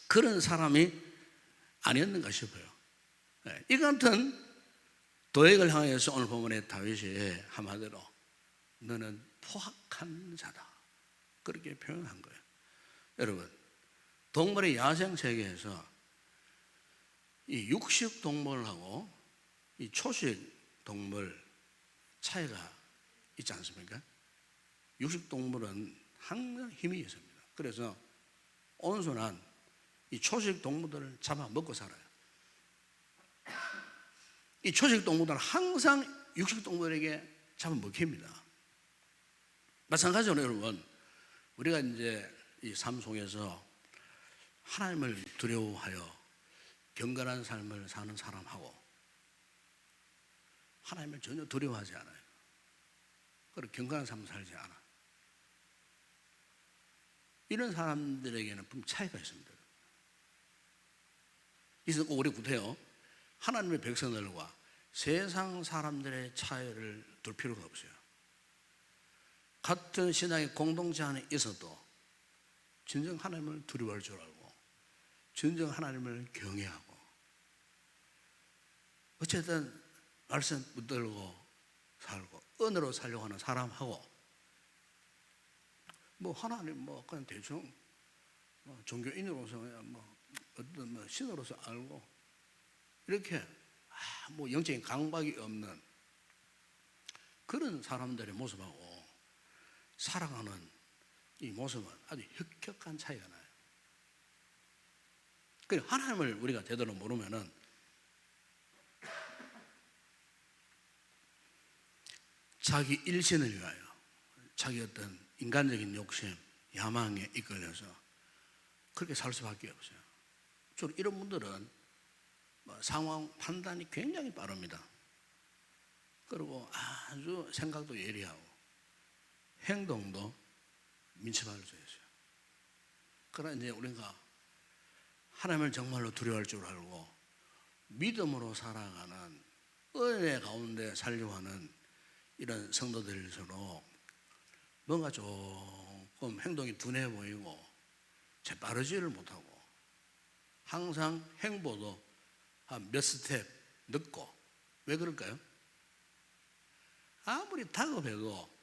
그런 사람이 아니었는가 싶어요. 이 같은 도액을 향해서 오늘 본문의 다윗이 한마디로 너는 포악한 자다 그렇게 표현한 거예요. 여러분 동물의 야생 세계에서 이 육식 동물하고 이 초식 동물 차이가 있지 않습니까? 육식 동물은 항상 힘이 있습니다. 그래서 온순한 이 초식 동물들을 잡아먹고 살아요. 이 초식 동물들은 항상 육식 동물에게 잡아먹힙니다. 마찬가지로 여러분, 우리가 이제 이 삶 속에서 하나님을 두려워하여 경건한 삶을 사는 사람하고 하나님을 전혀 두려워하지 않아요. 그리고 경건한 삶을 살지 않아. 이런 사람들에게는 분명 차이가 있습니다. 이래서 꼭 우리 구태여 하나님의 백성들과 세상 사람들의 차이를 둘 필요가 없어요. 같은 신앙의 공동체 안에 있어도 진정 하나님을 두려워할 줄 알고 진정 하나님을 경외하고 어쨌든 말씀 붙들고 살고 은혜로 살려고 하는 사람하고 뭐 하나님 뭐 그냥 대충 뭐 종교인으로서 뭐 어떤 뭐 신으로서 알고 이렇게 뭐 영적인 강박이 없는 그런 사람들의 모습하고 살아가는 이 모습은 아주 혁혁한 차이가 나요. 그 하나님을 우리가 제대로 모르면은 자기 일신을 위하여 자기 어떤 인간적인 욕심, 야망에 이끌려서 그렇게 살 수밖에 없어요. 주로 이런 분들은 상황 판단이 굉장히 빠릅니다. 그리고 아주 생각도 예리하고 행동도 민첩할 수 있어요. 그러나 이제 우리가 하나님을 정말로 두려워할 줄 알고 믿음으로 살아가는 은혜 가운데 살려고 하는 이런 성도들일수록 뭔가 조금 행동이 둔해 보이고 재빠르지를 못하고 항상 행보도 한 몇 스텝 늦고 왜 그럴까요? 아무리 다급해도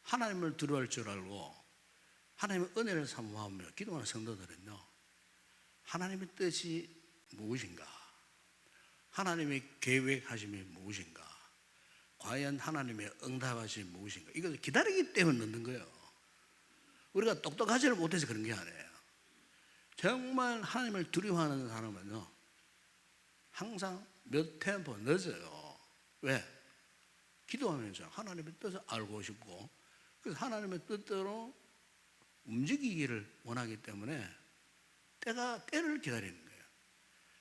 하나님을 두려워할 줄 알고 하나님의 은혜를 사모하며 기도하는 성도들은요, 하나님의 뜻이 무엇인가, 하나님의 계획하심이 무엇인가, 과연 하나님의 응답하심이 무엇인가, 이것을 기다리기 때문에 넣는 거예요. 우리가 똑똑하지를 못해서 그런 게 아니에요. 정말 하나님을 두려워하는 사람은요 항상 몇 템포 늦어요. 왜? 기도하면서 하나님의 뜻을 알고 싶고 그래서 하나님의 뜻대로 움직이기를 원하기 때문에 때를 기다리는 거예요.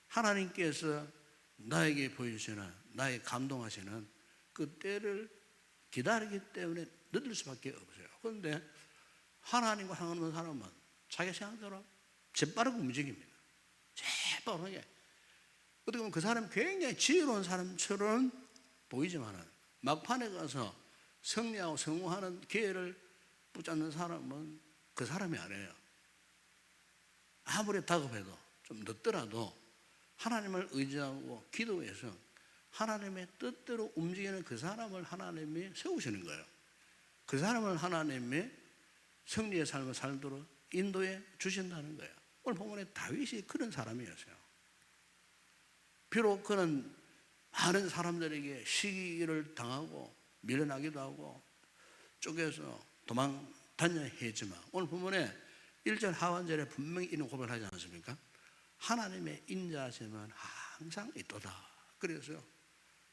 하나님께서 나에게 보여주시는 나에게 감동하시는 그 때를 기다리기 때문에 늦을 수밖에 없어요. 그런데 하나님과 상관없는 사람은 자기 생각대로 재빠르게 움직입니다. 재빠르게. 어떻게 보면 그 사람이 굉장히 지혜로운 사람처럼 보이지만은 막판에 가서 승리하고 성공하는 기회를 붙잡는 사람은 그 사람이 아니에요. 아무리 다급해도 좀 늦더라도 하나님을 의지하고 기도해서 하나님의 뜻대로 움직이는 그 사람을 하나님이 세우시는 거예요. 그 사람을 하나님이 승리의 삶을 살도록 인도해 주신다는 거예요. 오늘 본문에 다윗이 그런 사람이었어요. 비록 그는 많은 사람들에게 시기를 당하고 밀려나기도 하고 쪼개서 도망 다녀야 했지만 오늘 본문에 1절 하반절에 분명히 이런 고백을 하지 않습니까? 하나님의 인자하심은 항상 있도다. 그래서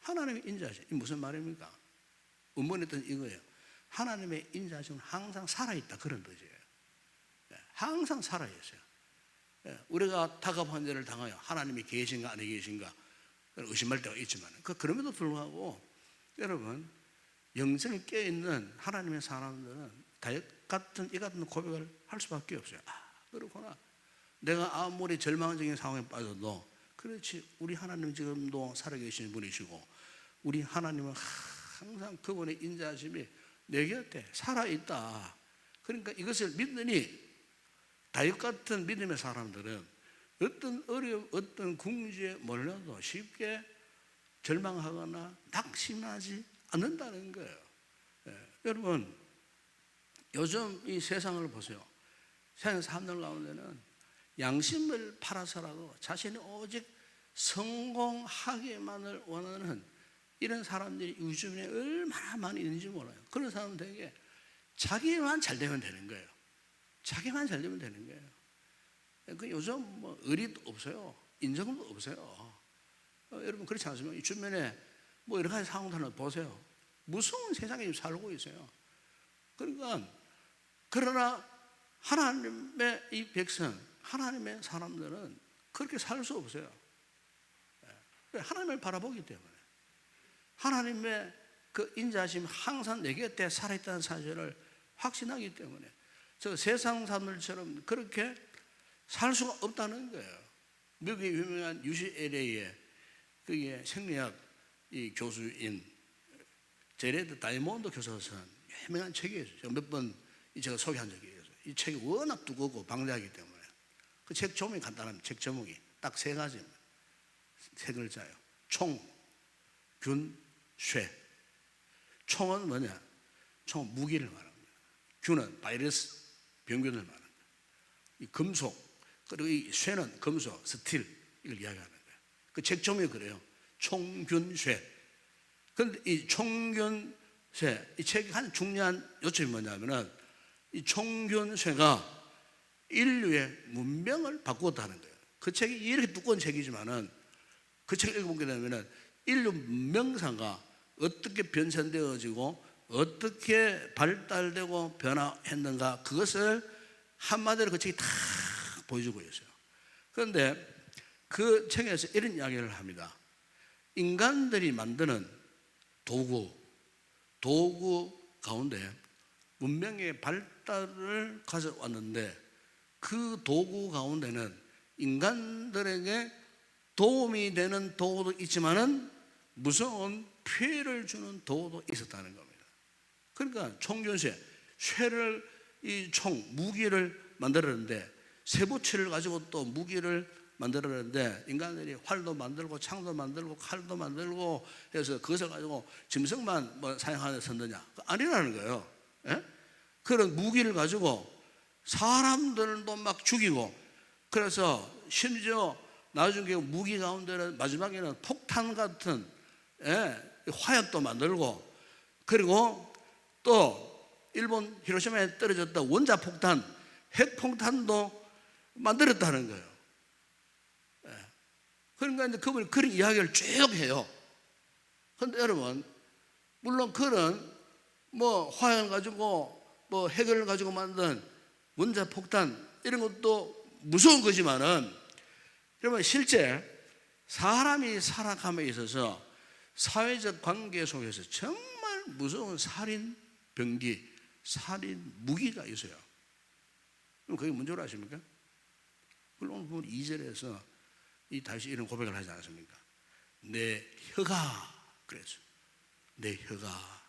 하나님의 인자하심, 이 무슨 말입니까? 원문에 있던 이거예요. 하나님의 인자하심은 항상 살아있다, 그런 뜻이에요. 항상 살아있어요. 우리가 다급한 일을 당하여 하나님이 계신가 아니 계신가 의심할 때가 있지만 그럼에도 불구하고 여러분 영성이 깨어있는 하나님의 사람들은 다윗 같은 이 같은 고백을 할 수밖에 없어요. 그렇구나. 내가 아무리 절망적인 상황에 빠져도 그렇지, 우리 하나님 지금도 살아계신 분이시고 우리 하나님은 항상 그분의 인자하심이 내 곁에 살아있다. 그러니까 이것을 믿으니 다윗 같은 믿음의 사람들은 어떤 어려움, 어떤 궁지에 몰려도 쉽게 절망하거나 낙심하지 않는다는 거예요. 여러분 요즘 이 세상을 보세요. 세상 사람들 가운데는 양심을 팔아서라도 자신이 오직 성공하기만을 원하는 이런 사람들이 요즘에 얼마나 많이 있는지 몰라요. 그런 사람들에게 자기만 잘 되면 되는 거예요. 자기만 잘 되면 되는 거예요. 그 요즘 뭐 의리도 없어요. 인정도 없어요. 여러분 그렇지 않습니까? 이 주변에 뭐 여러 가지 상황들을 보세요. 무서운 세상에 살고 있어요. 그러니까 그러나 하나님의 이 백성, 하나님의 사람들은 그렇게 살 수 없어요. 하나님을 바라보기 때문에 하나님의 그 인자하심 항상 내 곁에 살아있다는 사실을 확신하기 때문에 저 세상 사람들처럼 그렇게 살 수가 없다는 거예요. 미국의 유명한 UCLA의 그게 생리학 이 교수인 제레드 다이몬드 교수가 쓴 유명한 책이 있어요. 제가 몇 번 제가 소개한 적이 있어요. 이 책이 워낙 두껍고 방대하기 때문에 그 책 제목이 간단합니다. 책 제목이 딱 세 가지입니다. 세 글자예요. 총, 균, 쇠. 총은 뭐냐? 총은 무기를 말합니다. 균은 바이러스, 병균을 말합니다. 이 금속, 그리고 이 쇠는 금속, 스틸, 이걸 이야기하는 거예요. 그 책 제목이 그래요. 총균쇠. 그런데 이 총균쇠, 이 책의 한 중요한 요점이 뭐냐면은 이 총균쇠가 인류의 문명을 바꾸었다는 거예요. 그 책이 이렇게 두꺼운 책이지만은 그 책을 읽어보게 되면은 인류 문명사가 어떻게 변천되어지고 어떻게 발달되고 변화했는가 그것을 한마디로 그 책이 다 보여주고 있어요. 그런데 그 책에서 이런 이야기를 합니다. 인간들이 만드는 도구 가운데 문명의 발달을 가져왔는데 그 도구 가운데는 인간들에게 도움이 되는 도구도 있지만은 무서운 피해를 주는 도구도 있었다는 겁니다. 그러니까 총균쇠, 쇠를 이 총, 무기를 만들었는데 쇠붙이를 가지고 또 무기를 만들었는데 인간들이 활도 만들고 창도 만들고 칼도 만들고 해서 그것을 가지고 짐승만 뭐 사용하는 선느냐? 아니라는 거예요. 예? 그런 무기를 가지고 사람들도 막 죽이고 그래서 심지어 나중에 무기 가운데는 마지막에는 폭탄 같은 화약도 만들고 그리고 또 일본 히로시마에 떨어졌다 원자폭탄, 핵폭탄도 만들었다는 거예요. 그러니까 이제 그분이 그런 이야기를 쭉 해요. 그런데 여러분, 물론 그런 뭐 화약을 가지고 뭐 핵을 가지고 만든 원자폭탄 이런 것도 무서운 거지만은 여러분 실제 사람이 살아감에 있어서 사회적 관계 속에서 정말 무서운 살인 병기, 살인 무기가 있어요. 그럼 그게 뭔지 아십니까? 오늘 2절에서 이 다시 이런 고백을 하지 않습니까? 내 혀가 그랬어요. 내 혀가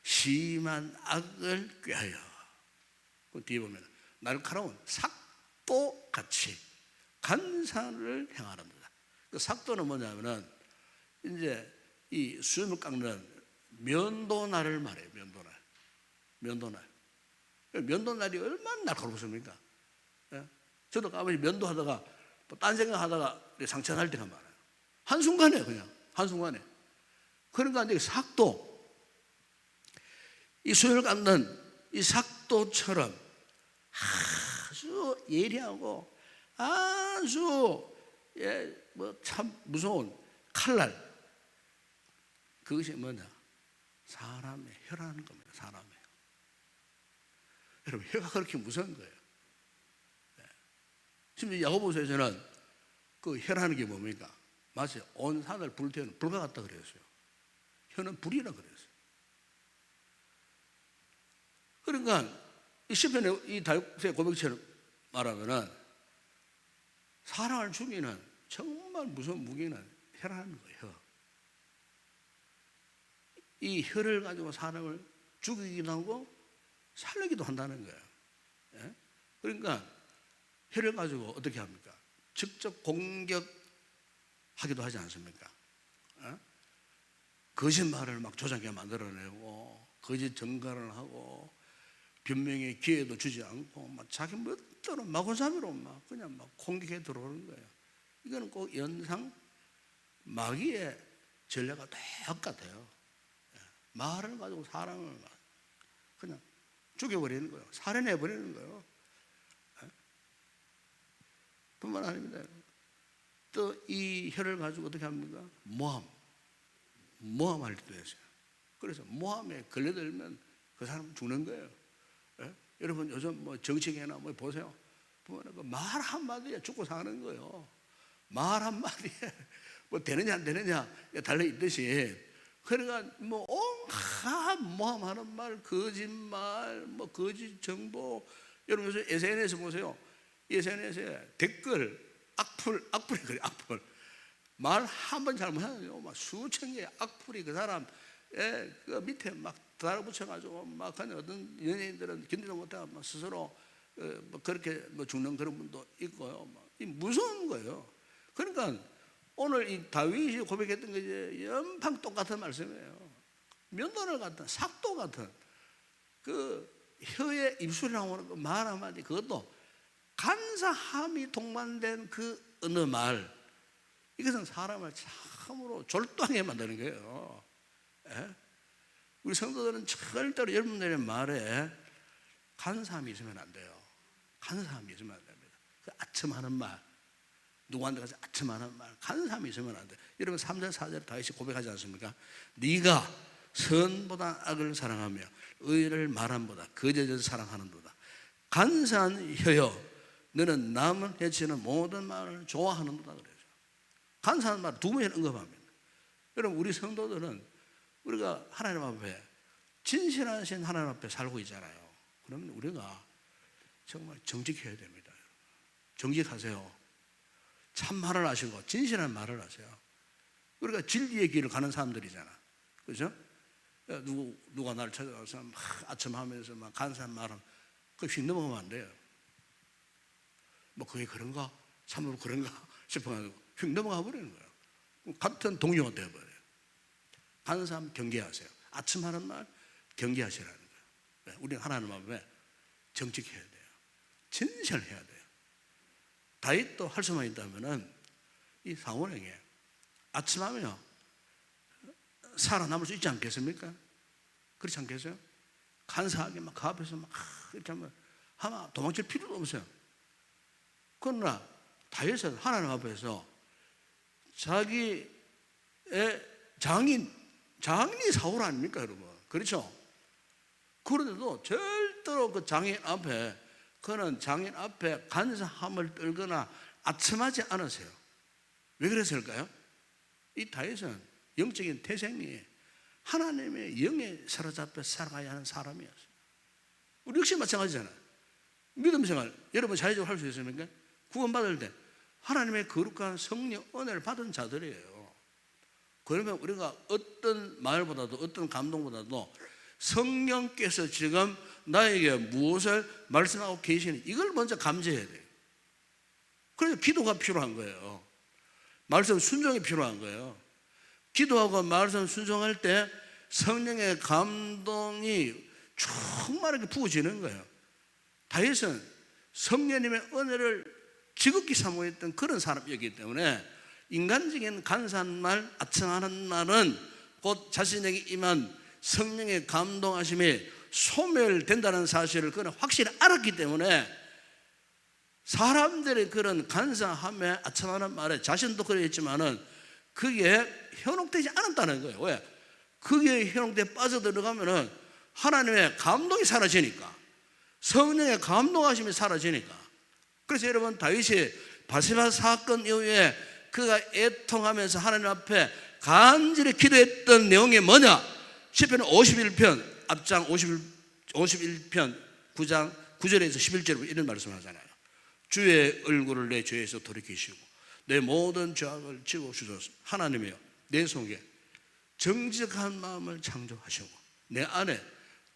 심한 악을 꾀하여 그 뒤에 보면 날카로운 삭도같이 간사를 행하랍니다. 그 삭도는 뭐냐면은 이제 이 수염을 깎는 면도날을 말해요. 면도날. 면도날이 얼마나 날카롭습니까? 예? 저도 아버지 면도하다가 딴 생각하다가 상처 날 때가 많아요. 한순간에 그냥 한순간에. 그러니까 이제 삭도 이 수염을 깎는 이 삭도처럼 아주 예리하고 아주 뭐 참 무서운 칼날 그것이 뭐냐? 사람의 혀라는 겁니다. 사람의 여러분 혀가 그렇게 무서운 거예요. 심지어 야고보서에서는 그 혀라는 게 뭡니까? 마치 온 산을 불태우는 불과 같다 그랬어요. 혀는 불이라 그랬어요. 그러니까 이 시편의 이 다윗의 고백처럼 말하면은 사람을 죽이는 정말 무서운 무기는 혀라는 거예요. 혀. 이 혀를 가지고 사람을 죽이기도 하고 살리기도 한다는 거예요. 예? 그러니까 혀를 가지고 어떻게 합니까? 직접 공격하기도 하지 않습니까? 예? 거짓말을 막 조작해 만들어내고 거짓 증거를 하고 변명의 기회도 주지 않고 막 자기 멋대로 마구잡이로 막 그냥 막 공격해 들어오는 거예요. 이거는 꼭 연상 마귀의 전략과 똑같아요. 말을 가지고 사람을 그냥 죽여버리는 거예요. 살해내버리는 거예요. 뿐만 아닙니다. 또 이 혀를 가지고 어떻게 합니까? 모함할 때도 했어요. 그래서 모함에 걸려들면 그 사람은 죽는 거예요. 여러분 요즘 뭐 정치계나 뭐 보세요. 보면 그 말 한마디에 죽고 사는 거예요. 말 한마디에 뭐 되느냐 안 되느냐 달려 있듯이. 그러니까 뭐 온갖 모함하는 말, 거짓말, 뭐 거짓 정보. 여러분 요즘 SNS 보세요. SNS에 댓글 악플이 그래. 악플 말 한 번 잘못하면 막 수천 개의 악플이 그 사람의 그 밑에 막 달아붙여가지고 막 그냥 어떤 연예인들은 견디도 못하고 막 스스로 뭐 그렇게 뭐 죽는 그런 분도 있고요. 이 무서운 거예요. 그러니까 오늘 이 다윗이 고백했던 게 연방 똑같은 말씀이에요. 면도를 같은 삭도 같은 그 혀에 입술이 나오는 그 말 한마디, 그것도 간사함이 동반된 그 어느 말, 이것은 사람을 참으로 졸도하게 만드는 거예요. 예? 우리 성도들은 절대로 여러분들의 말에 간사함이 있으면 안 돼요. 간사함이 있으면 안 됩니다. 그 아첨하는 말, 누구한테 가서 아첨하는 말, 간사함이 있으면 안 돼요. 여러분 3절 4절 다윗이 고백하지 않습니까? 네가 선보다 악을 사랑하며 의를 말함보다 거짓을 사랑하는도다. 간사한 혀여, 너는 남을 해치는 모든 말을 좋아하는도다. 그래요. 간사한 말 두 번이나 언급합니다. 여러분 우리 성도들은 우리가 하나님 앞에 진실하신 하나님 앞에 살고 있잖아요. 그러면 우리가 정말 정직해야 됩니다. 정직하세요. 참말을 하시고 진실한 말을 하세요. 우리가 진리의 길을 가는 사람들이잖아. 그렇죠? 누가 나를 찾아와서 막 아첨하면서 막 간사한 말은 그거 휙 넘어가면 안 돼요. 뭐 그게 그런가? 참으로 그런가? 싶어가지고 휙 넘어가 버리는 거예요. 같은 동료가 되어버려요. 간사함 경계하세요. 아첨하는 말 경계하시라는 거예요. 우리는 하나님 앞에 정직해야 돼요. 진실해야 돼요. 다윗도 할 수만 있다면은 이 사울에게 아첨하며 살아남을 수 있지 않겠습니까? 그렇지 않겠어요? 간사하게 막 그 앞에서 막 이렇게 하면 아마 도망칠 필요도 없어요. 그러나 다윗은 하나님 앞에서 자기의 장인이 사울 아닙니까, 여러분? 그렇죠? 그런데도 절대로 그 장인 앞에, 그는 장인 앞에 간사함을 떨거나 아첨하지 않으세요. 왜 그랬을까요? 이 다윗은 영적인 태생이 하나님의 영에 사로잡혀 살아가야 하는 사람이었어요. 우리 역시 마찬가지잖아요. 믿음 생활 여러분 자유적으로 할 수 있습니까? 구원받을 때 하나님의 거룩한 성령 은혜를 받은 자들이에요. 그러면 우리가 어떤 말보다도 어떤 감동보다도 성령께서 지금 나에게 무엇을 말씀하고 계시는 이걸 먼저 감지해야 돼요. 그래서 기도가 필요한 거예요. 말씀 순종이 필요한 거예요. 기도하고 말씀 순종할 때 성령의 감동이 충만하게 부어지는 거예요. 다윗은 성령님의 은혜를 지극히 사모했던 그런 사람이었기 때문에 인간적인 간사한 말, 아첨하는 말은 곧 자신에게 임한 성령의 감동하심이 소멸된다는 사실을 그는 확실히 알았기 때문에 사람들의 그런 간사함에 아첨하는 말에 자신도 그랬지만은 그게 현혹되지 않았다는 거예요. 왜? 그게 현혹돼 빠져들어가면은 하나님의 감동이 사라지니까, 성령의 감동하심이 사라지니까. 그래서 여러분 다윗이 바세바 사건 이후에 그가 애통하면서 하나님 앞에 간절히 기도했던 내용이 뭐냐? 시편 51편 앞장 51편 9장 9절에서 11절에 이런 말씀을 하잖아요. 주의 얼굴을 내 죄에서 돌이키시고 내 모든 죄악을 지워주소서. 하나님이여, 내 속에 정직한 마음을 창조하시고 내 안에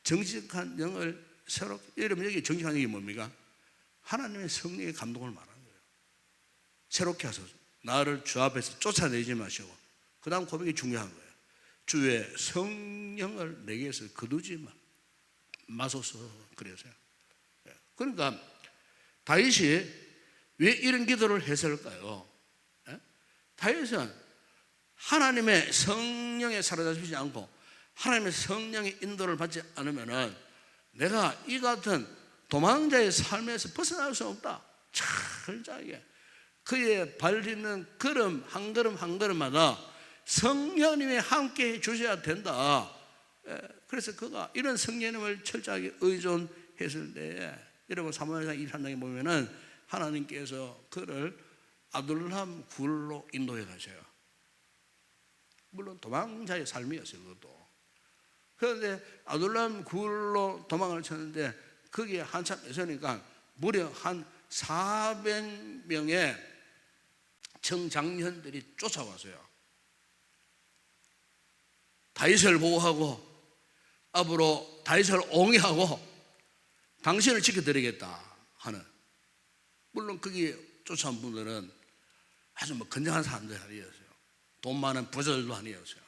정직한 영을 새롭게. 여러분 여기 정직한 영이 뭡니까? 하나님의 성령의 감동을 말하는 거예요. 새롭게 하소서. 나를 주 앞에서 쫓아내지 마시고, 그 다음 고백이 중요한 거예요. 주의 성령을 내게서 거두지 마소서. 그래서요. 그러니까 다윗이 왜 이런 기도를 했을까요? 다윗은 하나님의 성령에 사로잡히지 않고 하나님의 성령의 인도를 받지 않으면은 내가 이 같은 도망자의 삶에서 벗어날 수 없다. 철저하게 그의 밟는 걸음 한 걸음 한 걸음마다 성령님이 함께 해 주셔야 된다. 그래서 그가 이런 성령님을 철저하게 의존했던 했을 때에 여러분 사무엘상 23장에 보면은 하나님께서 그를 아둘람 굴로 인도해 가셔요. 물론 도망자의 삶이었어요, 그것도. 그런데 아둘람 굴로 도망을 쳤는데 거기에 한참 있으니까 무려 한 400명의 청장년들이 쫓아왔어요. 다윗을 보호하고 앞으로 다윗을 옹이하고 당신을 지켜드리겠다 하는. 물론 거기 쫓아온 분들은 아주 뭐 건장한 사람들이 아니었어요. 돈 많은 부자들도 아니었어요.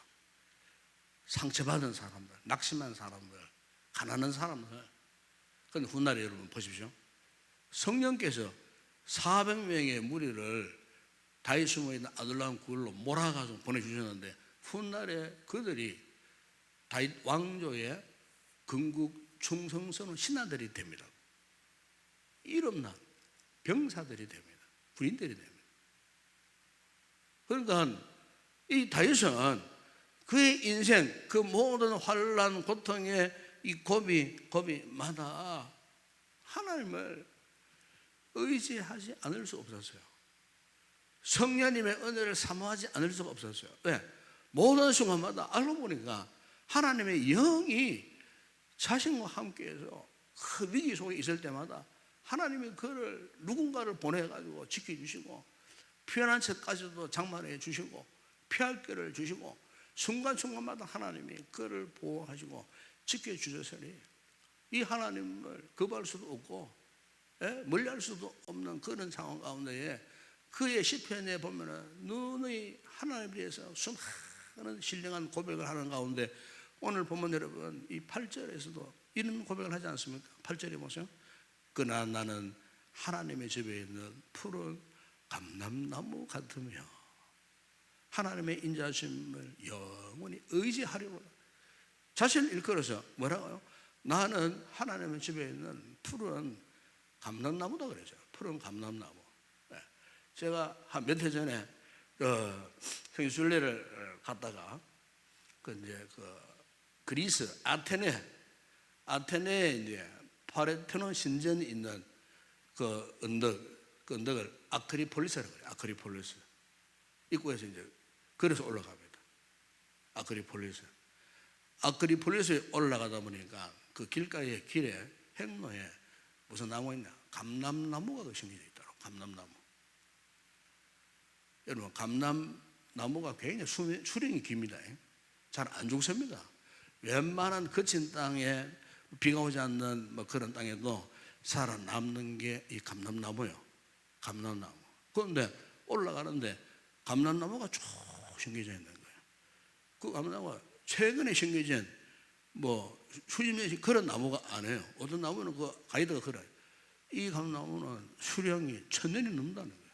상처받은 사람들, 낙심한 사람들, 가난한 사람들. 그런데 훗날에 여러분 보십시오. 성령께서 400명의 무리를 다윗 숨어 있는 아둘람 굴로 몰아가지고 보내주셨는데 훗날에 그들이 다윗 왕조의 건국 충성스러운 신하들이 됩니다. 이름난 병사들이 됩니다. 군인들이 됩니다. 그러니까 이 다윗은 그의 인생, 그 모든 환난, 고통의 이 고비마다 하나님을 의지하지 않을 수 없었어요. 성령님의 은혜를 사모하지 않을 수가 없었어요. 왜? 모든 순간마다 알고 보니까 하나님의 영이 자신과 함께해서 그 위기 속에 있을 때마다 하나님이 그를 누군가를 보내가지고 지켜주시고 피어난 채까지도 장만해 주시고 피할 길을 주시고 순간순간마다 하나님이 그를 보호하시고 지켜주셨으니 이 하나님을 거부할 수도 없고 멀리할 수도 없는 그런 상황 가운데에 그의 시편에 보면은 누누이 하나님에 대해서 수많은 신령한 고백을 하는 가운데 오늘 보면 여러분 이 8절에서도 이런 고백을 하지 않습니까? 8절에 보세요. 그러나 나는 하나님의 집에 있는 푸른 감람나무 같으며 하나님의 인자심을 영원히 의지하려고 자신을 일컬어서 뭐라고요? 나는 하나님의 집에 있는 푸른 감람나무다 그러죠. 푸른 감람나무. 제가 한 몇 해 전에 성지순례를 갔다가 이제 그리스 아테네에 이제 파레테논 신전이 있는 그 언덕을 아크리폴리스라고 그래요. 아크리폴리스 입구에서 이제 그래서 올라갑니다. 아크리폴리스에 올라가다 보니까 그 길가의 길에 행로에 무슨 나무 있냐? 감람나무가 심겨져 있더라고. 감람나무. 여러분 감람나무가 굉장히 수령이 깁니다. 잘 안 죽습니다. 웬만한 거친 땅에 비가 오지 않는 뭐 그런 땅에도 살아남는 게 이 감람나무예요. 감람나무. 그런데 올라가는데 감람나무가 쭉 심겨져 있는 거예요. 그 감람나무가 최근에 심겨진 뭐 수십 년씩 그런 나무가 아니에요. 어떤 나무는 그 가이드가 그래요. 이 감람나무는 수령이 1000년이 넘는다는 거예요.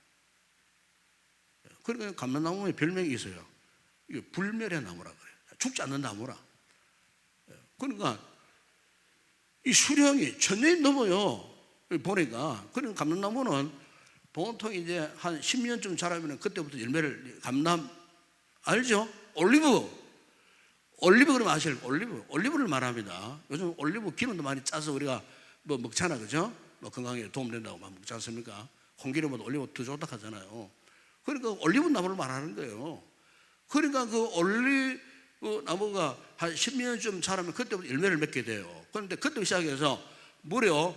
그러니까 감람나무에 별명이 있어요. 이게 불멸의 나무라 그래요. 죽지 않는 나무라. 그러니까 이 수령이 1000년이 넘어요. 보니까. 그러니까 감람나무는 보통 이제 한 10년쯤 자라면 그때부터 열매를 알죠? 올리브 그러면 아실 올리브를 말합니다. 요즘 올리브 기름도 많이 짜서 우리가 뭐 먹잖아, 그죠? 뭐 건강에 도움된다고 막 먹지 않습니까? 콩기름보다 올리브 더 좋다 하잖아요. 그러니까 올리브 나무를 말하는 거예요. 그러니까 그 올리브 나무가 한 10년쯤 자라면 그때부터 열매를 맺게 돼요. 그런데 그때 시작해서 무려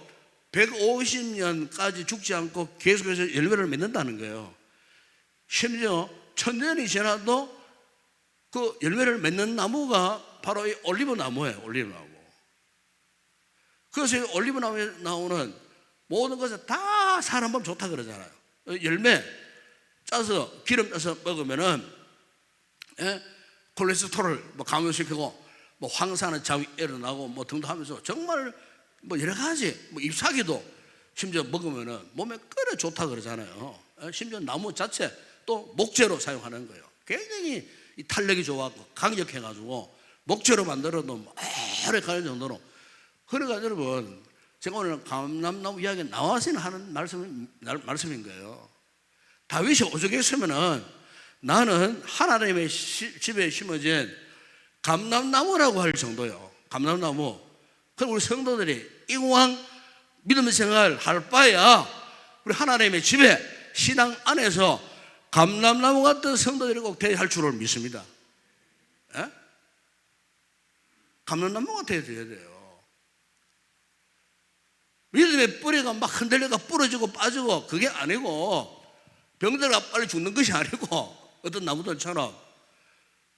150년까지 죽지 않고 계속해서 열매를 맺는다는 거예요. 심지어 1000년이 지나도 그 열매를 맺는 나무가 바로 이 올리브 나무예요. 올리브 나무. 그래서 이 올리브 나무에 나오는 모든 것은 다 사람 보면 좋다 그러잖아요. 열매 짜서 기름 짜서 먹으면은 콜레스테롤을 뭐 감소시키고 뭐 황산의 자국이 일어나고 뭐 등도 하면서 정말 뭐 여러 가지 뭐 잎사귀도 심지어 먹으면은 몸에 끓여 좋다 그러잖아요. 심지어 나무 자체 또 목재로 사용하는 거예요. 굉장히 이 탄력이 좋아갖고 강력해가지고 목재로 만들어도 오래 가는 정도로. 그러니까 여러분 제가 오늘 감람나무 이야기 나와서는 하는 말씀인 거예요. 다윗이 오죽했으면은 나는 하나님의 집에 심어진 감람나무라고 할 정도요. 감람나무. 그럼 우리 성도들이 이왕 믿음 생활 할 바야 우리 하나님의 집에 신앙 안에서 감람나무 같은 성도들이 꼭 되어야 할 줄을 믿습니다. 에? 감람나무가 되어야 돼요. 믿음의 뿌리가 막 흔들려가 부러지고 빠지고 그게 아니고 병들어가 빨리 죽는 것이 아니고 어떤 나무들처럼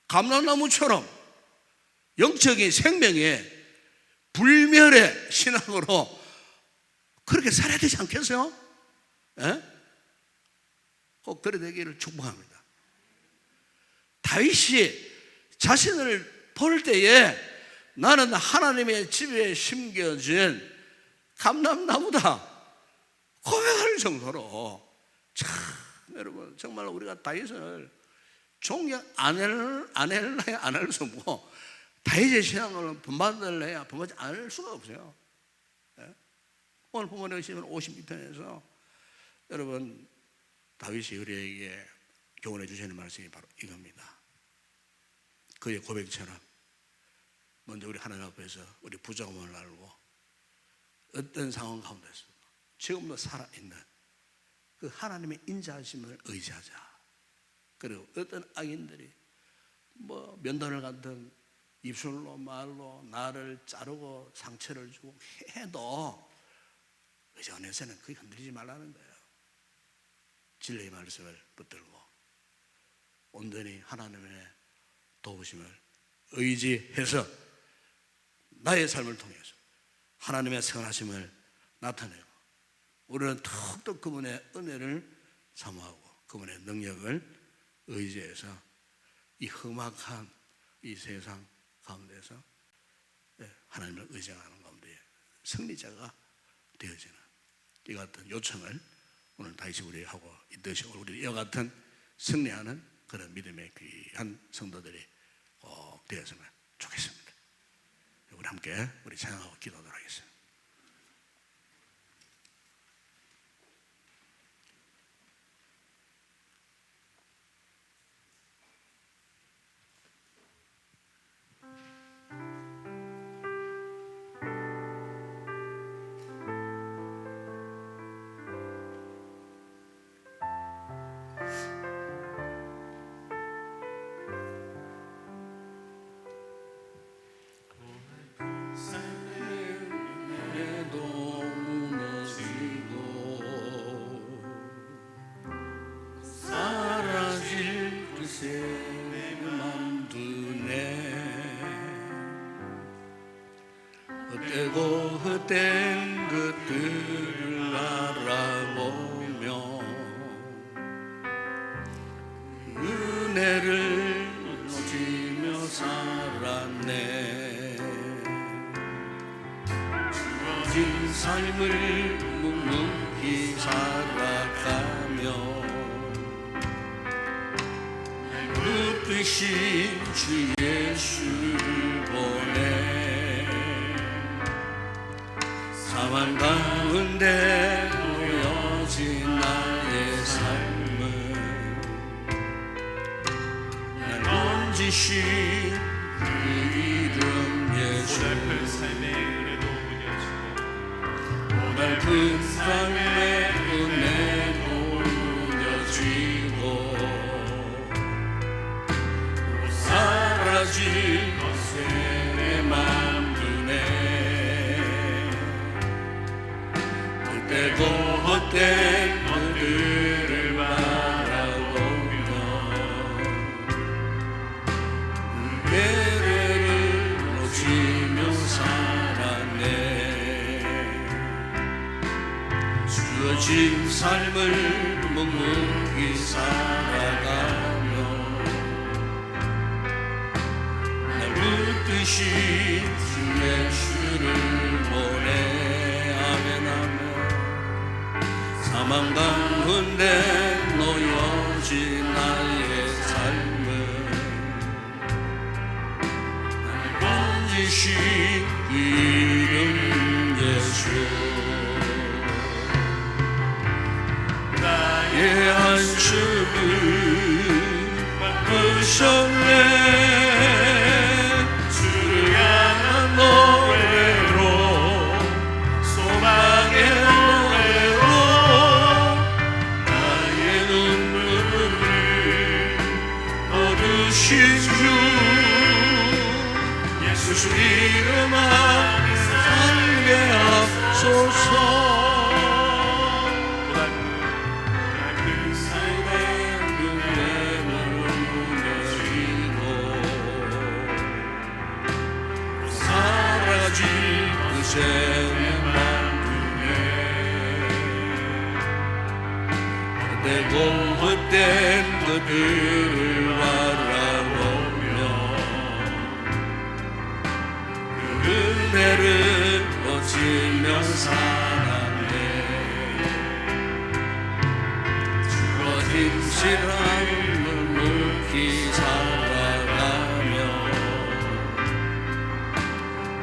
감람나무처럼 영적인 생명의 불멸의 신앙으로 그렇게 살아야 되지 않겠어요? 에? 꼭 그래 되기를 축복합니다. 다윗이 자신을 볼 때에 나는 하나님의 집에 심겨진 감람나무다 고백할 정도로 참 여러분 정말 우리가 다윗을 존경 안 할 수 없고 다윗의 신앙을 본받을래야 본받지 않을 수가 없어요. 예? 오늘 본문의 52편에서 여러분 다윗이 우리에게 교훈해 주시는 말씀이 바로 이겁니다. 그의 고백처럼 먼저 우리 하나님 앞에서 우리 부족함을 알고 어떤 상황 가운데서 지금도 살아있는 그 하나님의 인자하심을 의지하자. 그리고 어떤 악인들이 뭐 면도를 같은 입술로 말로 나를 자르고 상처를 주고 해도 의존해서는 그게 흔들리지 말라는 거예요. 진리의 말씀을 붙들고 온전히 하나님의 도우심을 의지해서 나의 삶을 통해서 하나님의 선하심을 나타내고 우리는 더욱더 그분의 은혜를 사모하고 그분의 능력을 의지해서 이 험악한 이 세상 가운데서 하나님을 의지하는 가운데 승리자가 되어지는 이 같은 요청을 오늘 다시 우리에게 하고 있듯이 우리 이와 같은 승리하는 그런 믿음의 귀한 성도들이 꼭 되었으면 좋겠습니다. 우리 함께 우리 찬양하고 기도하도록 하겠습니다. 헛된 것들을 알아보며 은혜를 놓치며 살았네. 주어진 삶을 묵묵히 살아가며 묻듯이 주 예수를 보내 사망 가운데 놓여진 나의 삶은 난 번지신 그 이름 예수 고달픈 삶의 은혜도 무뎌지고 고달픈 삶의 은혜도 무뎌지고 사라진 것에 내 맘드네. 헛되고 헛된 것들을 바라보며 은혜를 놓치며 살았네. 주어진 삶을 묵묵히 살아가며 날 묻듯이 주 예수를 보내. 아멘 아멘. 사망 가운데 놓여진 나의 삶은 날 번지신 그 이름 예수 나의 안식을 바꾸셨네. 주를 향한 노래로 거두신 주 예수 이름 안에 살게 하소서. 내고 헛된 그들을 바라보며 그 은혜를 거치며 살았네. 주어진 신앙을 묵히 살아가며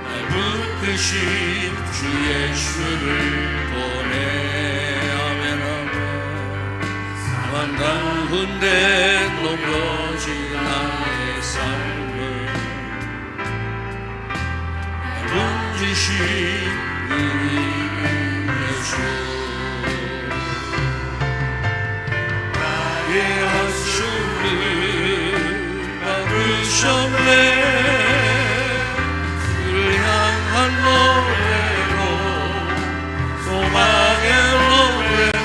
날 붙드신 주 예수를 보내. 가운데 높여진 나의 삶을 만지신 예수 나의 한숨을 막으셨네. 그를 향한 노래로 소망의 노래로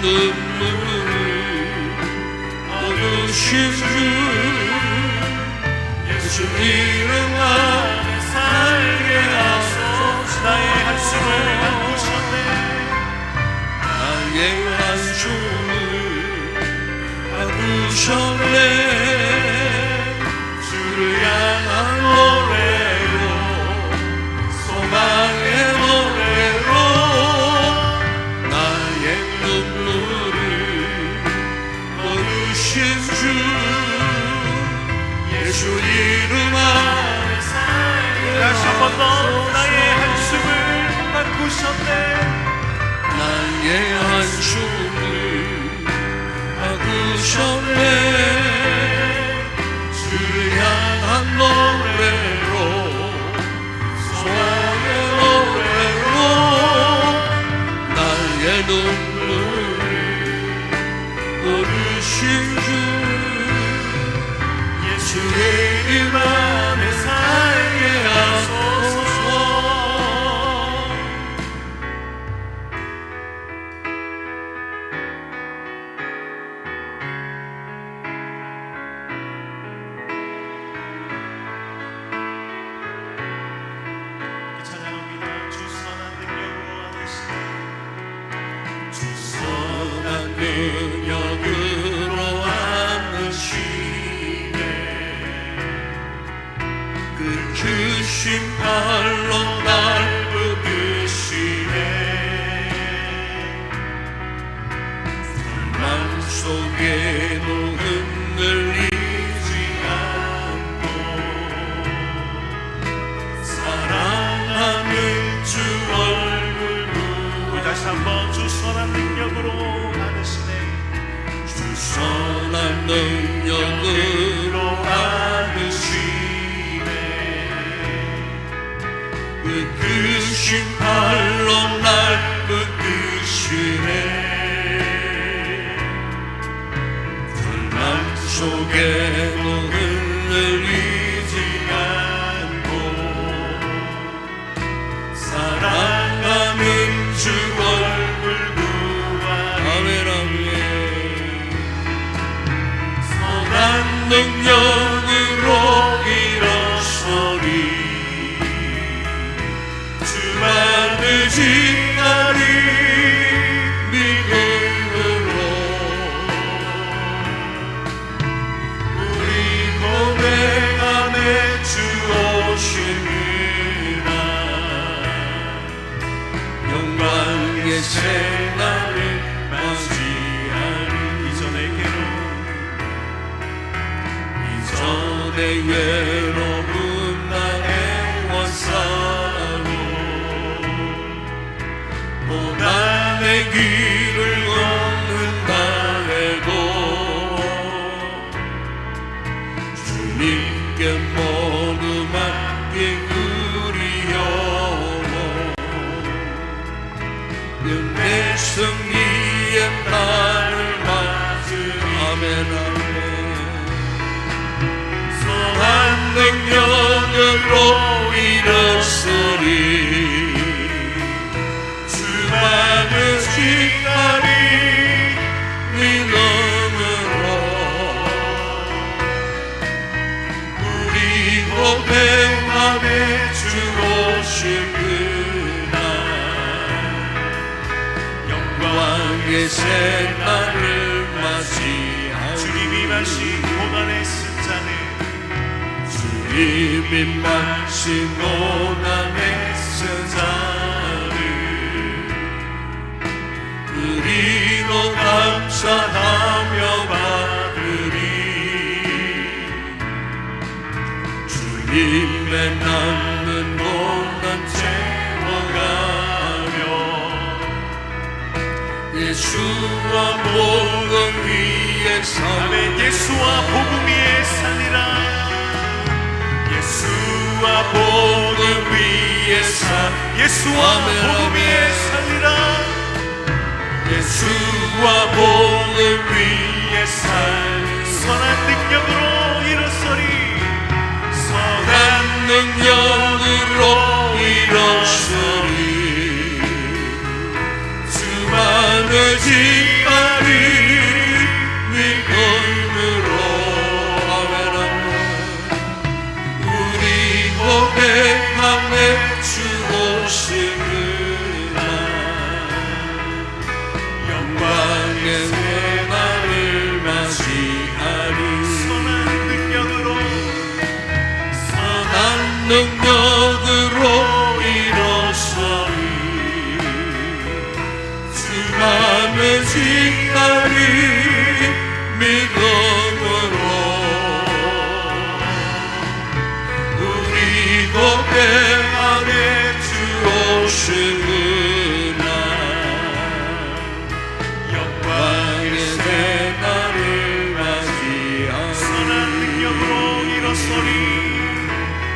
눈물을 거두신 주 예수 이름 안에 살게 하소서. 나의 한숨을 바꾸셨네. 나의 한숨을 바꾸셨네. 주를 향한 노래로 소망의 노래로 나의 눈물을 거두신 주 예수 이름 안에 살게 다시 한 번 더 나의 한숨을 바꾸셨네. 나의 한숨을 바꾸셨네. 주를 향한 노래로 소망의 노래로 나의 눈물을 거두신 주 예수의 이름 안에 살게 하소서. 찬양합니다. 주 선한 능력으로 하시네. 주 선한 능력으로 안으시네. 그 주신 발로 날 붙드시네. 맘속에도 흔들리지 않고 사랑하는 주 얼굴 우리 다시 한번 주 선한 능력으로 안으시네. 주 선한 능력으로 안으시네. 붙드신 발로 날 붙드시네. 불만 속에도 흔들리지 않고 사랑하는 주 얼굴 구하니 선한 능력으로 일어서리. 주 받으신 날이 믿음으로 우리 고백함에 주 오시리라. 영광의 새날을 맞이하리. 이전의 외로운 나의 원사로 또 나의 길을 걷는다 해도 주님께 모두 맡긴 우리 영혼 은혜 승리의 날을 맞으리. 아멘. 능력으로 일었으리 주만을 지나리 믿음으로 우리 고백함에 주 오실 그날 영광의 새날을 맞이하리 주님이 마신 고난의 승자는 주님이 마신 고난의 승자를 우리로 감사하며 받으리 주님의 남는 고난 채워가며 예수와 복음 위에 아멘. 예수와 복음 위에 살리라. 예수와 복음 위에 예수와 복음 위에 살리라. 예수와 복음 위에 선한 능력으로 일어서리. 선한 능력으로 일어서리 주만을 지나리 믿음으로 아멘 우리 고백함에 주 오실 그날 영광의 새날을 맞이하리 선한 능력으로 능력으로 일어서리 주만을 지나리 믿음으로 우리 고백함에 주 오실 그날 영광의 새날을 맞이하리 선한 능력으로 일어서리.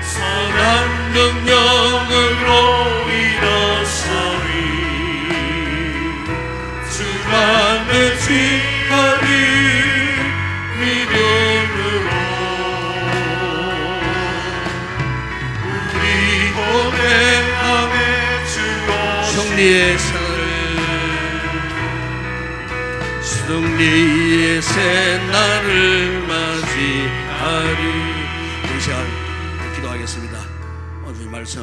선한 능력으로 일어서리 주만을 지나리 믿음으로 우리 고백함에 주 승리의 새날을 승리의 새날을 맞이하리 이 시간 기도하겠습니다. 오늘 이 말씀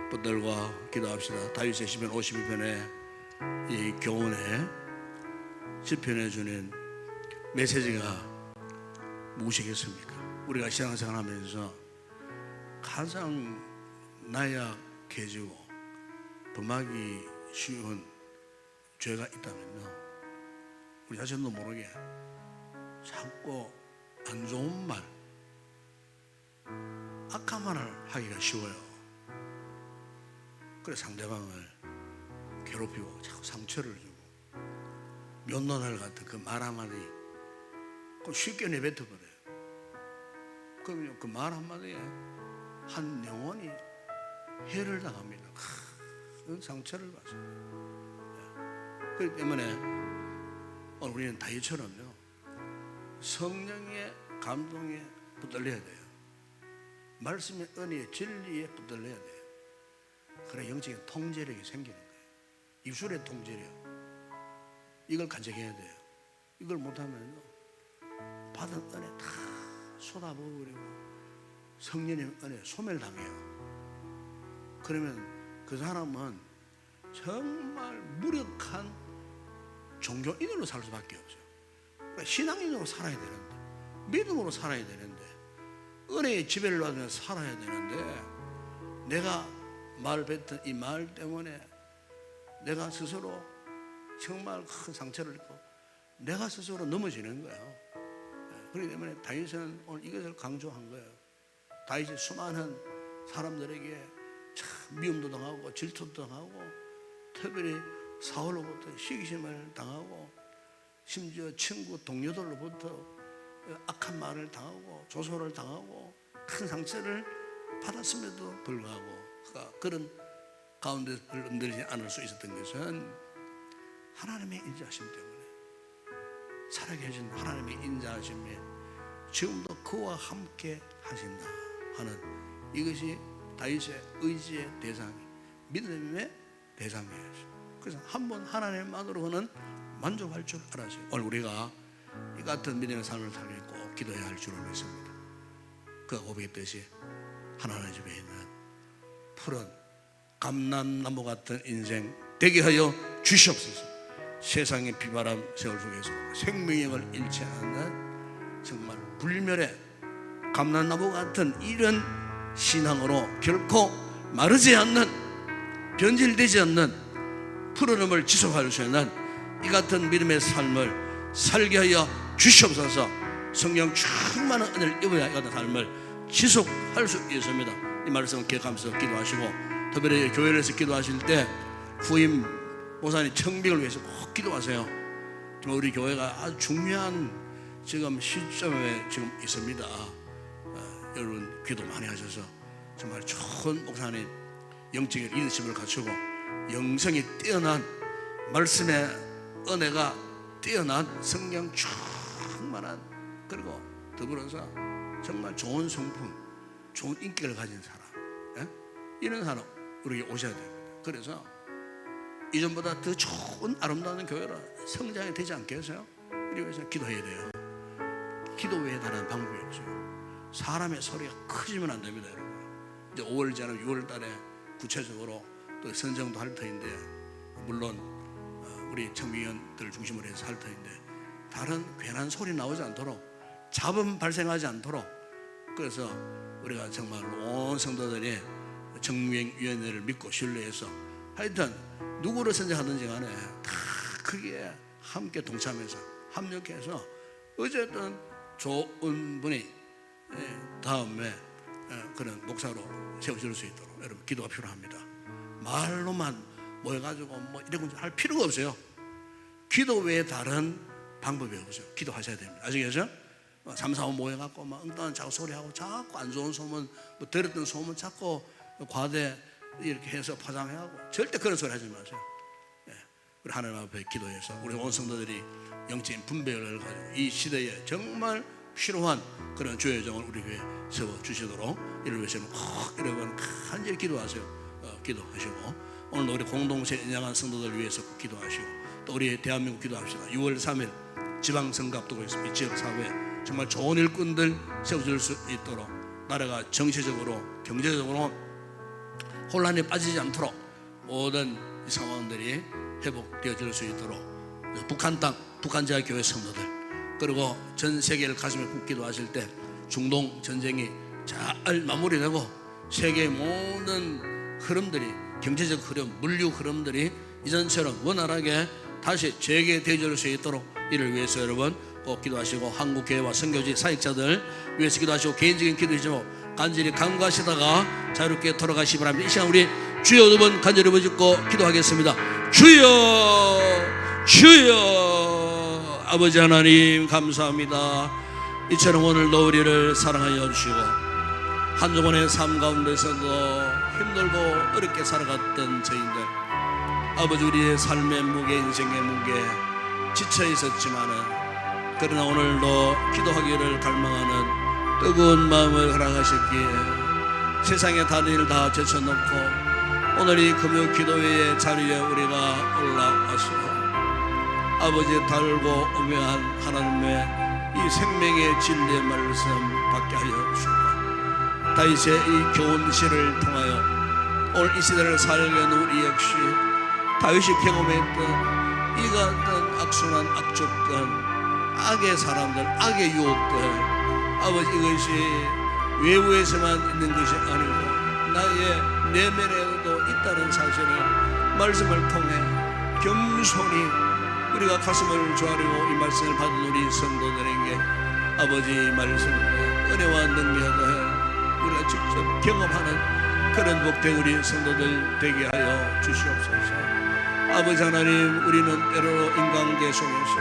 붙들고 기도합시다. 다윗의 시편 52편에 이 교훈에 시편에 주는 메시지가 무엇이겠습니까? 우리가 신앙생활 하면서 가장 나약해지고 범하기 쉬운 죄가 있다면요, 우리 자신도 모르게 자꾸 안 좋은 말, 악한 말을 하기가 쉬워요. 그래 상대방을 괴롭히고 자꾸 상처를 주고 면론할 같은 그 말 한마디 쉽게 내뱉어버려요. 그럼 그 말 한마디에 한 영혼이 해를 당합니다. 큰 상처를 받습니다. 그렇기 때문에 오늘 우리는 다윗처럼요, 성령의 감동에 붙들려야 돼요. 말씀의 은혜의 진리에 붙들려야 돼요. 그래 영적인 통제력이 생기는 거예요. 입술의 통제력, 이걸 간직해야 돼요. 이걸 못하면 받은 은혜 다 쏟아부어버리고 성령의 은혜 소멸당해요. 그러면 그 사람은 정말 무력한 종교인으로 살 수밖에 없어요. 그러니까 신앙인으로 살아야 되는데, 믿음으로 살아야 되는데, 은혜의 지배를 받으면서 살아야 되는데, 내가 말 뱉은 이 말 때문에 내가 스스로 정말 큰 상처를 입고 내가 스스로 넘어지는 거예요. 그렇기 때문에 다윗은 오늘 이것을 강조한 거예요. 다윗이 수많은 사람들에게 참 미움도 당하고 질투도 당하고, 특별히 사울로부터 시기심을 당하고, 심지어 친구 동료들로부터 악한 말을 당하고 조소를 당하고 큰 상처를 받았음에도 불구하고 그런 가운데 흔들리지 않을 수 있었던 것은 하나님의 인자하심 때문에, 살아계신 하나님의 인자하심에 지금도 그와 함께 하신다 하는 이것이 다윗의 의지의 대상이 믿음의 대상이에요. 그래서 한번 하나님만으로는 만족할 줄 알아야죠. 오늘 우리가 이 같은 믿음의 삶을 살기 꼭 기도해야 할 줄을 믿습니다. 그가 고백했듯이 하나님 집에 있는 푸른 감람나무 같은 인생 되게 하여 주시옵소서. 세상의 비바람 세월 속에서 생명력을 잃지 않는 정말 불멸의 감람나무 같은 이런 신앙으로 결코 마르지 않는, 변질되지 않는 푸르름을 지속할 수 있는 이 같은 믿음의 삶을 살게 하여 주시옵소서. 성령 충만한 은혜를 입어야 이 같은 삶을 지속할 수 있습니다. 이 말씀을 기억하면서 기도하시고, 특별히 교회에서 기도하실 때 후임 목사님 청빙을 위해서 꼭 기도하세요. 정말 우리 교회가 아주 중요한 지금 시점에 지금 있습니다. 여러분 기도 많이 하셔서 정말 좋은 목사님, 영적인 리더십을 갖추고 영성이 뛰어난, 말씀의 은혜가 뛰어난, 성령 충만한, 그리고 더불어서 정말 좋은 성품, 좋은 인격을 가진 사람, 이런 사람 우리에게 오셔야 됩니다. 그래서 이전보다 더 좋은 아름다운 교회로 성장이 되지 않겠어요? 이렇게 해서 기도해야 돼요. 기도 외에 다른 방법이 없어요. 사람의 소리가 커지면 안 됩니다, 여러분. 이제 5월 전에 6월 달에 구체적으로 또 선정도 할 터인데, 물론 우리 청위원들 중심으로 해서 할 터인데, 다른 괜한 소리 나오지 않도록, 잡음 발생하지 않도록, 그래서 우리가 정말 온 성도들이 청명위원회를 믿고 신뢰해서 하여튼 누구를 선정하든지 간에 다 거기에 함께 동참해서 합력해서 어쨌든 좋은 분이 다음에 그런 목사로 세워질 수 있도록 여러분 기도가 필요합니다. 말로만 모여가지고 뭐 이런 거 할 필요가 없어요. 기도 외에 다른 방법이 없어요. 기도하셔야 됩니다. 아시겠죠? 3, 4, 5 모여갖고 막 엉뚱한 자꾸 소리하고 자꾸 안 좋은 소문, 뭐 들었던 소문 자꾸 과대 이렇게 해서 포장해하고 절대 그런 소리 하지 마세요. 우리 하나님 앞에 기도해서 우리 온 성도들이 영적인 분별을 가지고 이 시대에 정말 필요한 그런 주의 정을 우리 교회에 세워주시도록 이를 위해서는 꼭 여러분 간절히 기도하세요. 기도하시고 오늘 우리 공동체 인양한 성도들 위해서 꼭 기도하시고 또 우리 대한민국 기도합시다. 6월 3일 지방선거 앞두고 있습니다. 지역사회 정말 좋은 일꾼들 세워줄 수 있도록 나라가 정치적으로 경제적으로 혼란에 빠지지 않도록 모든 이 상황들이 회복되어질 수 있도록 북한 땅, 북한 지하 교회 성도들 그리고 전 세계를 가슴에 붓기도 하실 때 중동 전쟁이 잘 마무리되고 세계의 모든 흐름들이 경제적 흐름, 물류 흐름들이 이전처럼 원활하게 다시 재개되어질 수 있도록 이를 위해서 여러분 꼭 기도하시고 한국교회와 선교지 사역자들 위해서 기도하시고 개인적인 기도이죠. 간절히 간구하시다가 자유롭게 돌아가시기 바랍니다. 이 시간 우리 주여 두 번 간절히 부르짖고 기도하겠습니다. 주여 주여. 아버지 하나님 감사합니다. 이처럼 오늘도 우리를 사랑하여 주시고 한동안의 삶 가운데서도 힘들고 어렵게 살아갔던 저희들 아버지 우리의 삶의 무게, 인생의 무게 지쳐 있었지만은 그러나 오늘도 기도하기를 갈망하는 뜨거운 마음을 허락하셨기에 세상의 다른 일 다 제쳐놓고 오늘 이 금요 기도회의 자리에 우리가 올라와서 아버지 달고 오묘한 하나님의 이 생명의 진리의 말씀 받게 하여 주시고 다윗의 이 교훈 시를 통하여 오늘 이 시대를 살려는 우리 역시 다윗이 경험했던 이 같은 악순환, 악조건, 악의 사람들, 악의 유혹들 아버지 이것이 외부에서만 있는 것이 아니고 나의 내면에도 있다는 사실을 말씀을 통해 겸손히 우리가 가슴을 조아리고 이 말씀을 받은 우리 성도들에게 아버지 말씀과 은혜와 능력을 우리가 직접 경험하는 그런 복된 우리 성도들 되게 하여 주시옵소서. 아버지 하나님 우리는 때로 인간계 속에서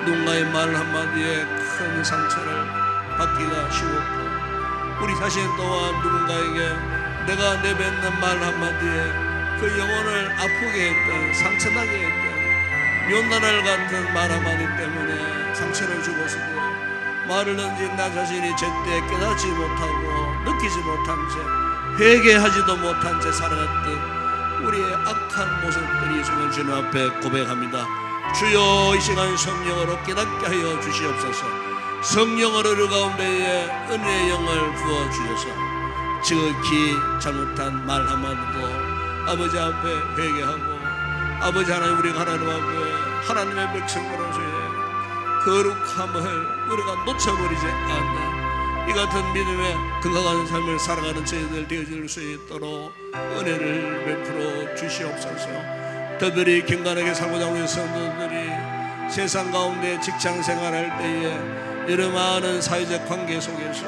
누군가의 말 한마디에 큰 상처를 받기가 쉬웠고 우리 자신 또한 누군가에게 내가 내뱉는 말 한마디에 그 영혼을 아프게 했던 상처나게 했던 면단을 같은 말 한마디 때문에 상처를 주고서도 말을는지 나 자신이 제때 깨닫지 못하고 느끼지 못한 채 회개하지도 못한 채 살아갔던 우리의 악한 모습들이 있음을 주님 앞에 고백합니다. 주여, 이 시간 성령으로 깨닫게 하여 주시옵소서. 성령으로 우리 가운데에 은혜의 영을 부어주셔서 지극히 잘못한 말 한마디도 아버지 앞에 회개하고, 아버지 하나님, 우리가 하나님 앞에 하나님의 백성으로서의 거룩함을 우리가 놓쳐버리지 않는 이 같은 믿음의 건강한 삶을 살아가는 저희들 되어질 수 있도록 은혜를 베풀어 주시옵소서. 특별히 경건하게 살고자 하는 성도들이 세상 가운데 직장 생활할 때에 여러 많은 사회적 관계 속에서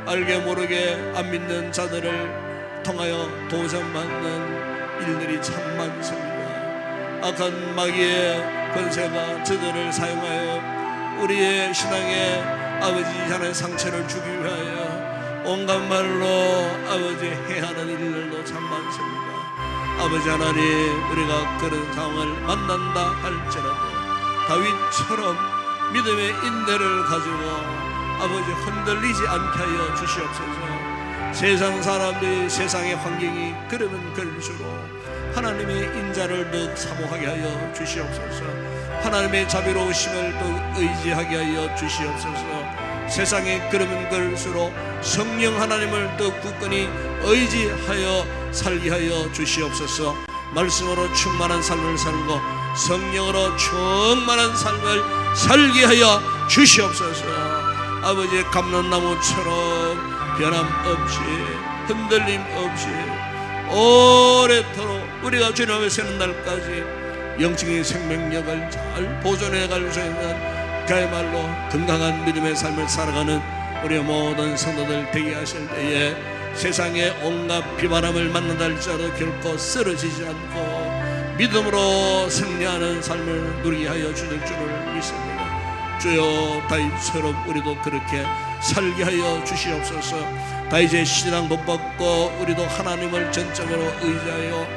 알게 모르게 안 믿는 자들을 통하여 도전받는 일들이 참 많습니다. 악한 마귀의 권세가 저들을 사용하여 우리의 신앙의 아버지 하나의 상처를 주기 위하여 온갖 말로 아버지 해하는 일들도 참 많습니다. 아버지 하나님, 우리가 그런 상황을 만난다 할지라도 다윗처럼 믿음의 인내를 가지고 아버지 흔들리지 않게 하여 주시옵소서. 세상 사람들이, 세상의 환경이 그러면 그럴수록 하나님의 인자를 더욱 사모하게 하여 주시옵소서. 하나님의 자비로우심을 더욱 의지하게 하여 주시옵소서. 세상에 그러면 그럴수록 성령 하나님을 더욱 굳건히 의지하여 살게 하여 주시옵소서. 말씀으로 충만한 삶을 살고 성령으로 충만한 삶을 살게 하여 주시옵소서. 아버지, 감람나무처럼 변함없이 흔들림 없이 오래도록 우리가 주님 앞에 서는 날까지 영적인 생명력을 잘 보존해 갈 수 있는 그야말로 건강한 믿음의 삶을 살아가는 우리 모든 성도들 되게 하실 때에 세상의 온갖 비바람을 만난다 할지라도 결코 쓰러지지 않고 믿음으로 승리하는 삶을 누리게 하여 주실 줄을 믿습니다. 주여, 다윗처럼 우리도 그렇게 살게 하여 주시옵소서. 다윗의 신앙 못 받고 우리도 하나님을 전적으로 의지하여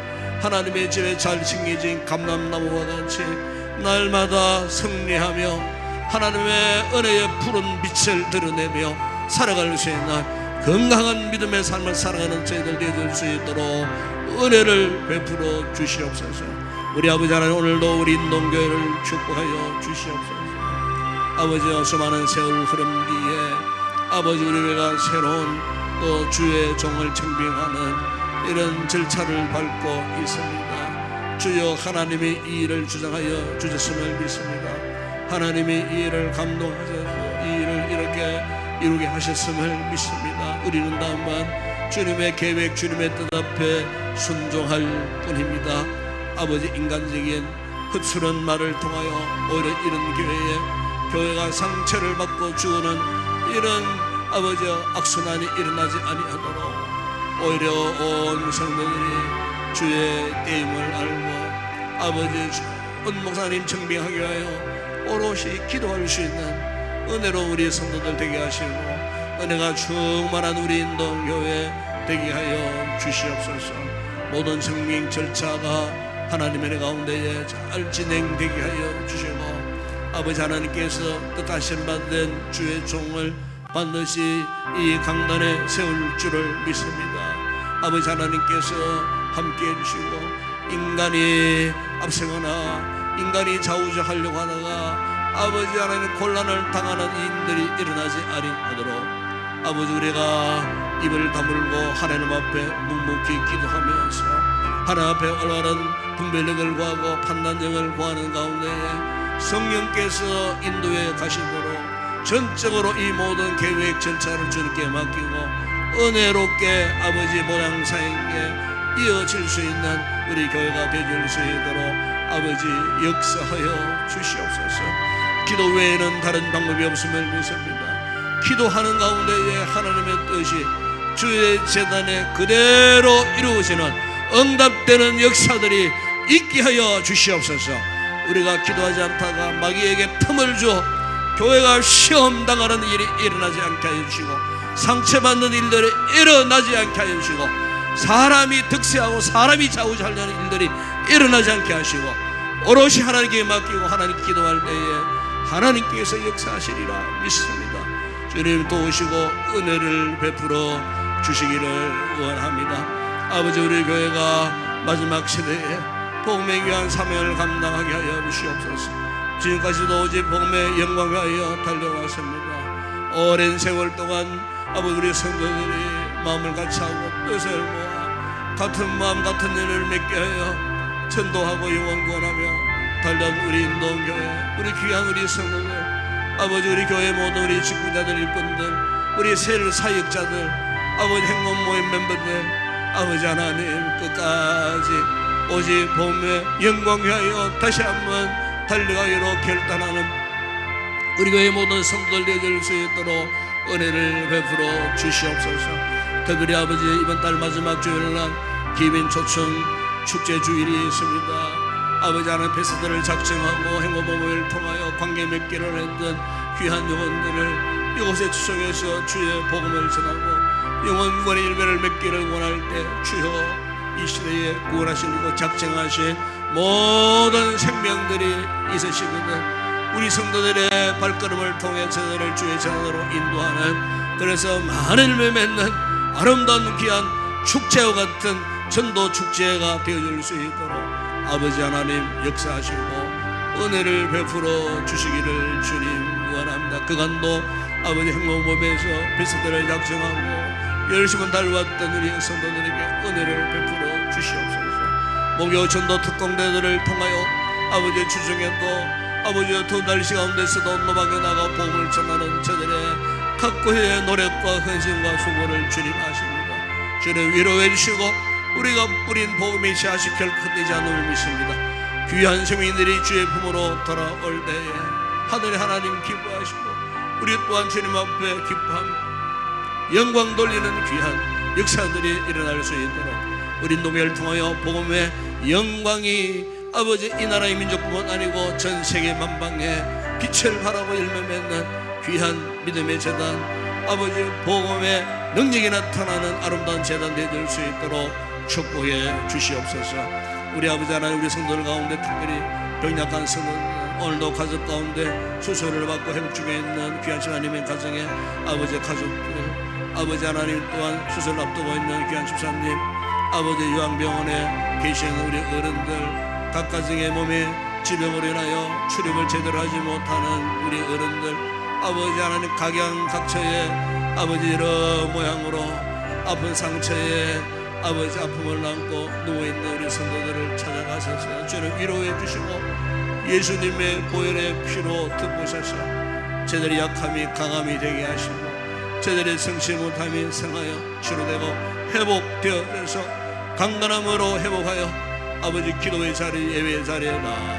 하나님의 집에 잘 심겨진 감람나무와 같이 날마다 승리하며 하나님의 은혜의 푸른 빛을 드러내며 살아갈 수 있는 건강한 믿음의 삶을 살아가는 저희들 되어줄 수 있도록 은혜를 베풀어 주시옵소서. 우리 아버지 하나님, 오늘도 우리 인동교회를 축복하여 주시옵소서. 아버지와 수많은 세월 흐름 뒤에 아버지, 우리가 새로운 또 주의 종을 증빙하는 이런 절차를 밟고 있습니다. 주여, 하나님이 이 일을 주장하여 주셨음을 믿습니다. 하나님이 이 일을 감동하셔서 이 일을 이렇게 이루게 하셨음을 믿습니다. 우리는 다만 주님의 계획, 주님의 뜻 앞에 순종할 뿐입니다. 아버지, 인간적인 흡수런 말을 통하여 오히려 이런 교회가 상처를 받고 죽는 이런 아버지 악순환이 일어나지 아니하도록 오히려 온 성도들이 주의 때임을 알고 아버지 온 목사님 청빙하기 위하여 오롯이 기도할 수 있는 은혜로 우리 성도들 되게 하시고 은혜가 충만한 우리 인도교회 되게 하여 주시옵소서. 모든 생명 절차가 하나님의 가운데에 잘 진행되게 하여 주시고 아버지 하나님께서 뜻하신 받은 주의 종을 반드시 이 강단에 세울 줄을 믿습니다. 아버지 하나님께서 함께해 주시고 인간이 앞서거나 인간이 좌우지하려고 하다가 아버지 하나님 곤란을 당하는 일들이 일어나지 아니하도록 아버지, 우리가 입을 다물고 하나님 앞에 묵묵히 기도하면서 하나님 앞에 올바른 분별력을 구하고 판단력을 구하는 가운데에 성령께서 인도해 가시도록 전적으로 이 모든 계획 절차를 주님께 맡기고 은혜롭게 아버지 모양사에게 이어질 수 있는 우리 교회가 되어줄 수 있도록 아버지 역사하여 주시옵소서. 기도 외에는 다른 방법이 없음을 믿습니다. 기도하는 가운데에 하나님의 뜻이 주의 재단에 그대로 이루어지는 응답되는 역사들이 있게 하여 주시옵소서. 우리가 기도하지 않다가 마귀에게 틈을 줘 교회가 시험당하는 일이 일어나지 않게 하여 주시고 상처받는 일들이 일어나지 않게 하여 주시고 사람이 득세하고 사람이 좌우지하려는 일들이 일어나지 않게 하시고 오롯이 하나님께 맡기고 하나님께 기도할 때에 하나님께서 역사하시리라 믿습니다. 주님 도우시고 은혜를 베풀어 주시기를 원합니다. 아버지, 우리 교회가 마지막 시대에 복음의 귀한 사명을 감당하게 하여 주시옵소서. 지금까지도 오직 복음의 영광을 위하여 달려왔습니다. 오랜 세월 동안 아버지, 우리 성도들이 마음을 같이하고 뜻을 모아 같은 마음 같은 일을 맺게 하여 전도하고 영원 구원하며 달려온 우리 인도교회, 우리 귀한 우리 성도들, 아버지, 우리 교회 모든 우리 직분자들, 일꾼들, 우리 세일 사역자들, 아버지 행동 모임 멤버들, 아버지 하나님 끝까지 오직 복음의 영광 위하여 다시 한번 달려가기로 결단하는 우리 교회 모든 성도들 되어줄 수 있도록 은혜를 베풀어 주시옵소서. 특별히 아버지, 이번 달 마지막 주일날 기빈 초청 축제 주일이 있습니다. 아버지 하나님 베스트를 작정하고 행복모임을 통하여 관계 맺기를 했던 귀한 영혼들을 이곳에 추석해서 주의 복음을 전하고 영혼과의 일배를 맺기를 원할 때 주여 이 시대에 구원하시고 작정하신 모든 생명들이 있으시거든 우리 성도들의 발걸음을 통해 저들을 주의 전으로 인도하는, 그래서 많은 일배 맺는 아름다운 귀한 축제와 같은 전도 축제가 되어줄 수 있도록 아버지 하나님 역사하시고 은혜를 베풀어 주시기를 주님 원합니다. 그간도 아버지 행복모임에서 베스트를 작정하고 열심히 달려왔던 우리 성도들에게 은혜를 베풀어 주시옵소서. 목요 전도 특공대들을 통하여 아버지 주중에도 아버지 두 달시 가운데서도 노방에 나가 복음을 전하는 저들의 각고의 노력과 헌신과 수고를 주님 아십니다. 주님 위로해 주시고 우리가 뿌린 복음이 씨앗이 결코 되지 않음을 믿습니다. 귀한 생명들이 주의 품으로 돌아올 때에 하늘의 하나님 기뻐하시고 우리 또한 주님 앞에 기뻐하며 영광 돌리는 귀한 역사들이 일어날 수 있도록 우리 노매를 통하여 복음의 영광이 아버지 이 나라의 민족뿐만 아니고 전 세계 만방에 빛을 바라고 열매 맺는 귀한 믿음의 재단, 아버지 복음의 능력이 나타나는 아름다운 재단 되어줄 수 있도록 축복해 주시옵소서. 우리 아버지 하나님, 우리 성도들 가운데 특별히 병약한 성도들, 오늘도 가족 가운데 수술을 받고 회복 중에 있는 귀한 하나님의 가정에 아버지 가족들, 아버지 하나님 또한 수술을 앞두고 있는 귀한 집사님, 아버지 요양병원에 계시는 우리 어른들, 각 가정의 몸에 질병으로 인하여 출입을 제대로 하지 못하는 우리 어른들, 아버지 하나님 각양각처에 아버지 여러 모양으로 아픈 상처에 아버지 아픔을 안고 누워있는 우리 성도들을 찾아가셔서 주님 위로해 주시고 예수님의 보혈의 피로 덮으셔서 저들의 약함이 강함이 되게 하시고 저들의 성실 못함이 성하여 치료되고 회복되어서 강건함으로 회복하여 아버지 기도의 자리, 예배의 자리에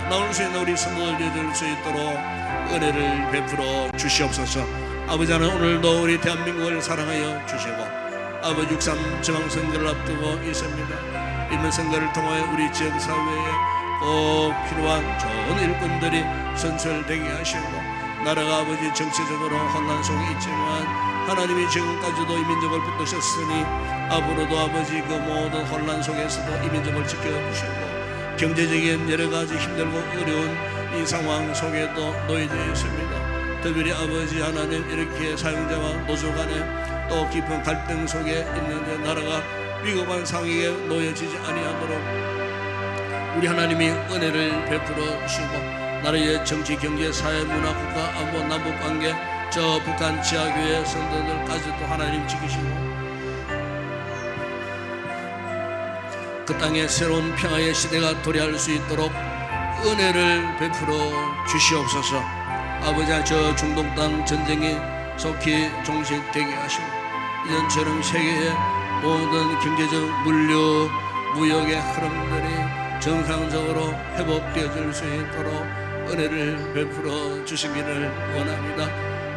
나올 수 있는 우리 성도들 되어줄 수 있도록 은혜를 베풀어 주시옵소서. 아버지 하나님, 오늘도 우리 대한민국을 사랑하여 주시고 아버지 6.3 지방선거를 앞두고 있습니다. 이번 선거를 통하여 우리 지역사회에 꼭 필요한 좋은 일꾼들이 선출되게 하시고 나라가 아버지 정치적으로 혼란 속에 있지만 하나님이 지금까지도 이 민족을 붙드셨으니 앞으로도 아버지 그 모든 혼란 속에서도 이 민족을 지켜주시고 경제적인 여러 가지 힘들고 어려운 이 상황 속에도 놓여져 있습니다. 특별히 아버지 하나님, 이렇게 사용자와 노조 간에 또 깊은 갈등 속에 있는데 나라가 위급한 상황에 놓여지지 아니하도록 우리 하나님이 은혜를 베풀어 주시고 나라의 정치, 경제, 사회, 문화, 국가, 안보, 남북관계, 저 북한 지하교회 성도들까지도 하나님 지키시고 그 땅에 새로운 평화의 시대가 도래할 수 있도록 은혜를 베풀어 주시옵소서. 아버지, 저 중동 땅 전쟁이 속히 종식되게 하시고 이전처럼 세계의 모든 경제적 물류, 무역의 흐름들이 정상적으로 회복되어질 수 있도록 은혜를 베풀어 주시기를 원합니다.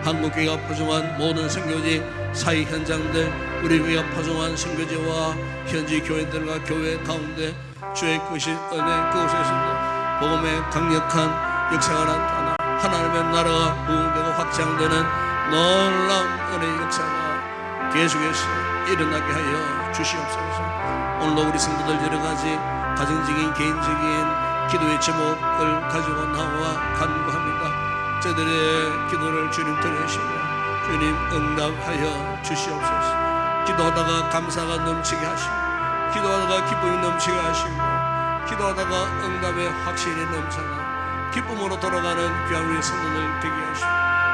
한국교회가 파송한 모든 선교지 사회 현장들, 우리 교회가 파송한 선교지와 현지 교회들과 교회 가운데 주의 것이 은혜 그곳에서도 복음의 강력한 역사가 나타나 하나님의 나라가 부흥되고 확장되는 놀라운 은혜의 역사가 계속해서 일어나게 하여 주시옵소서. 오늘도 우리 성도들 여러 가지 가정적인 개인적인 기도의 제목을 가지고 나와 간구합니다. 저들의 기도를 주님 들으시고 주님 응답하여 주시옵소서. 기도하다가 감사가 넘치게 하시고, 기도하다가 기쁨이 넘치게 하시고, 기도하다가 응답의 확신이 넘쳐나 기쁨으로 돌아가는 귀한 우리 성도들 되게 하시고,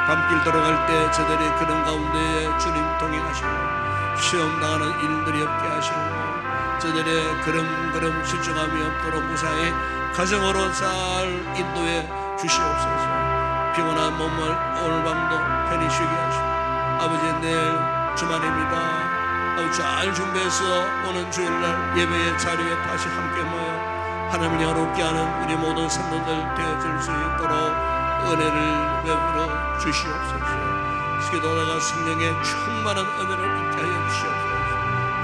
밤길 돌아갈 때 저들의 그런 가운데에 주님 동행하시고, 시험 당하는 일들이 없게 하시고, 저들의 걸음걸음 실족함이 없도록 무사히 가정으로 잘 인도해 주시옵소서. 피곤한 몸을 오늘 밤도 편히 쉬게 하시고, 아버지 내일 주말입니다. 아버지 잘 준비해서 오는 주일날 예배의 자리에 다시 함께 모여 하나님을 영화롭게 하는 우리 모든 성도들 되어질 수 있도록 은혜를 베풀어 주시옵소서. 기도하다가 성령의 충만한 은혜를 입게 하여 주시옵소서.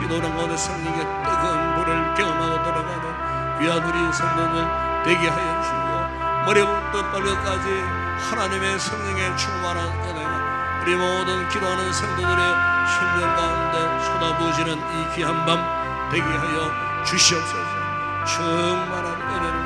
기도하는 가운데 성령의 뜨거운 불을 경험하고 돌아가는 귀한 우리 성도들 되게 하여 주시고, 머리부터 발끝까지 하나님의 성령의 충만한 은혜가 우리 모든 기도하는 성도들의 심령 가운데 쏟아부어지는 이 귀한 밤 되게 하여 주시옵소서. 충만한 은혜를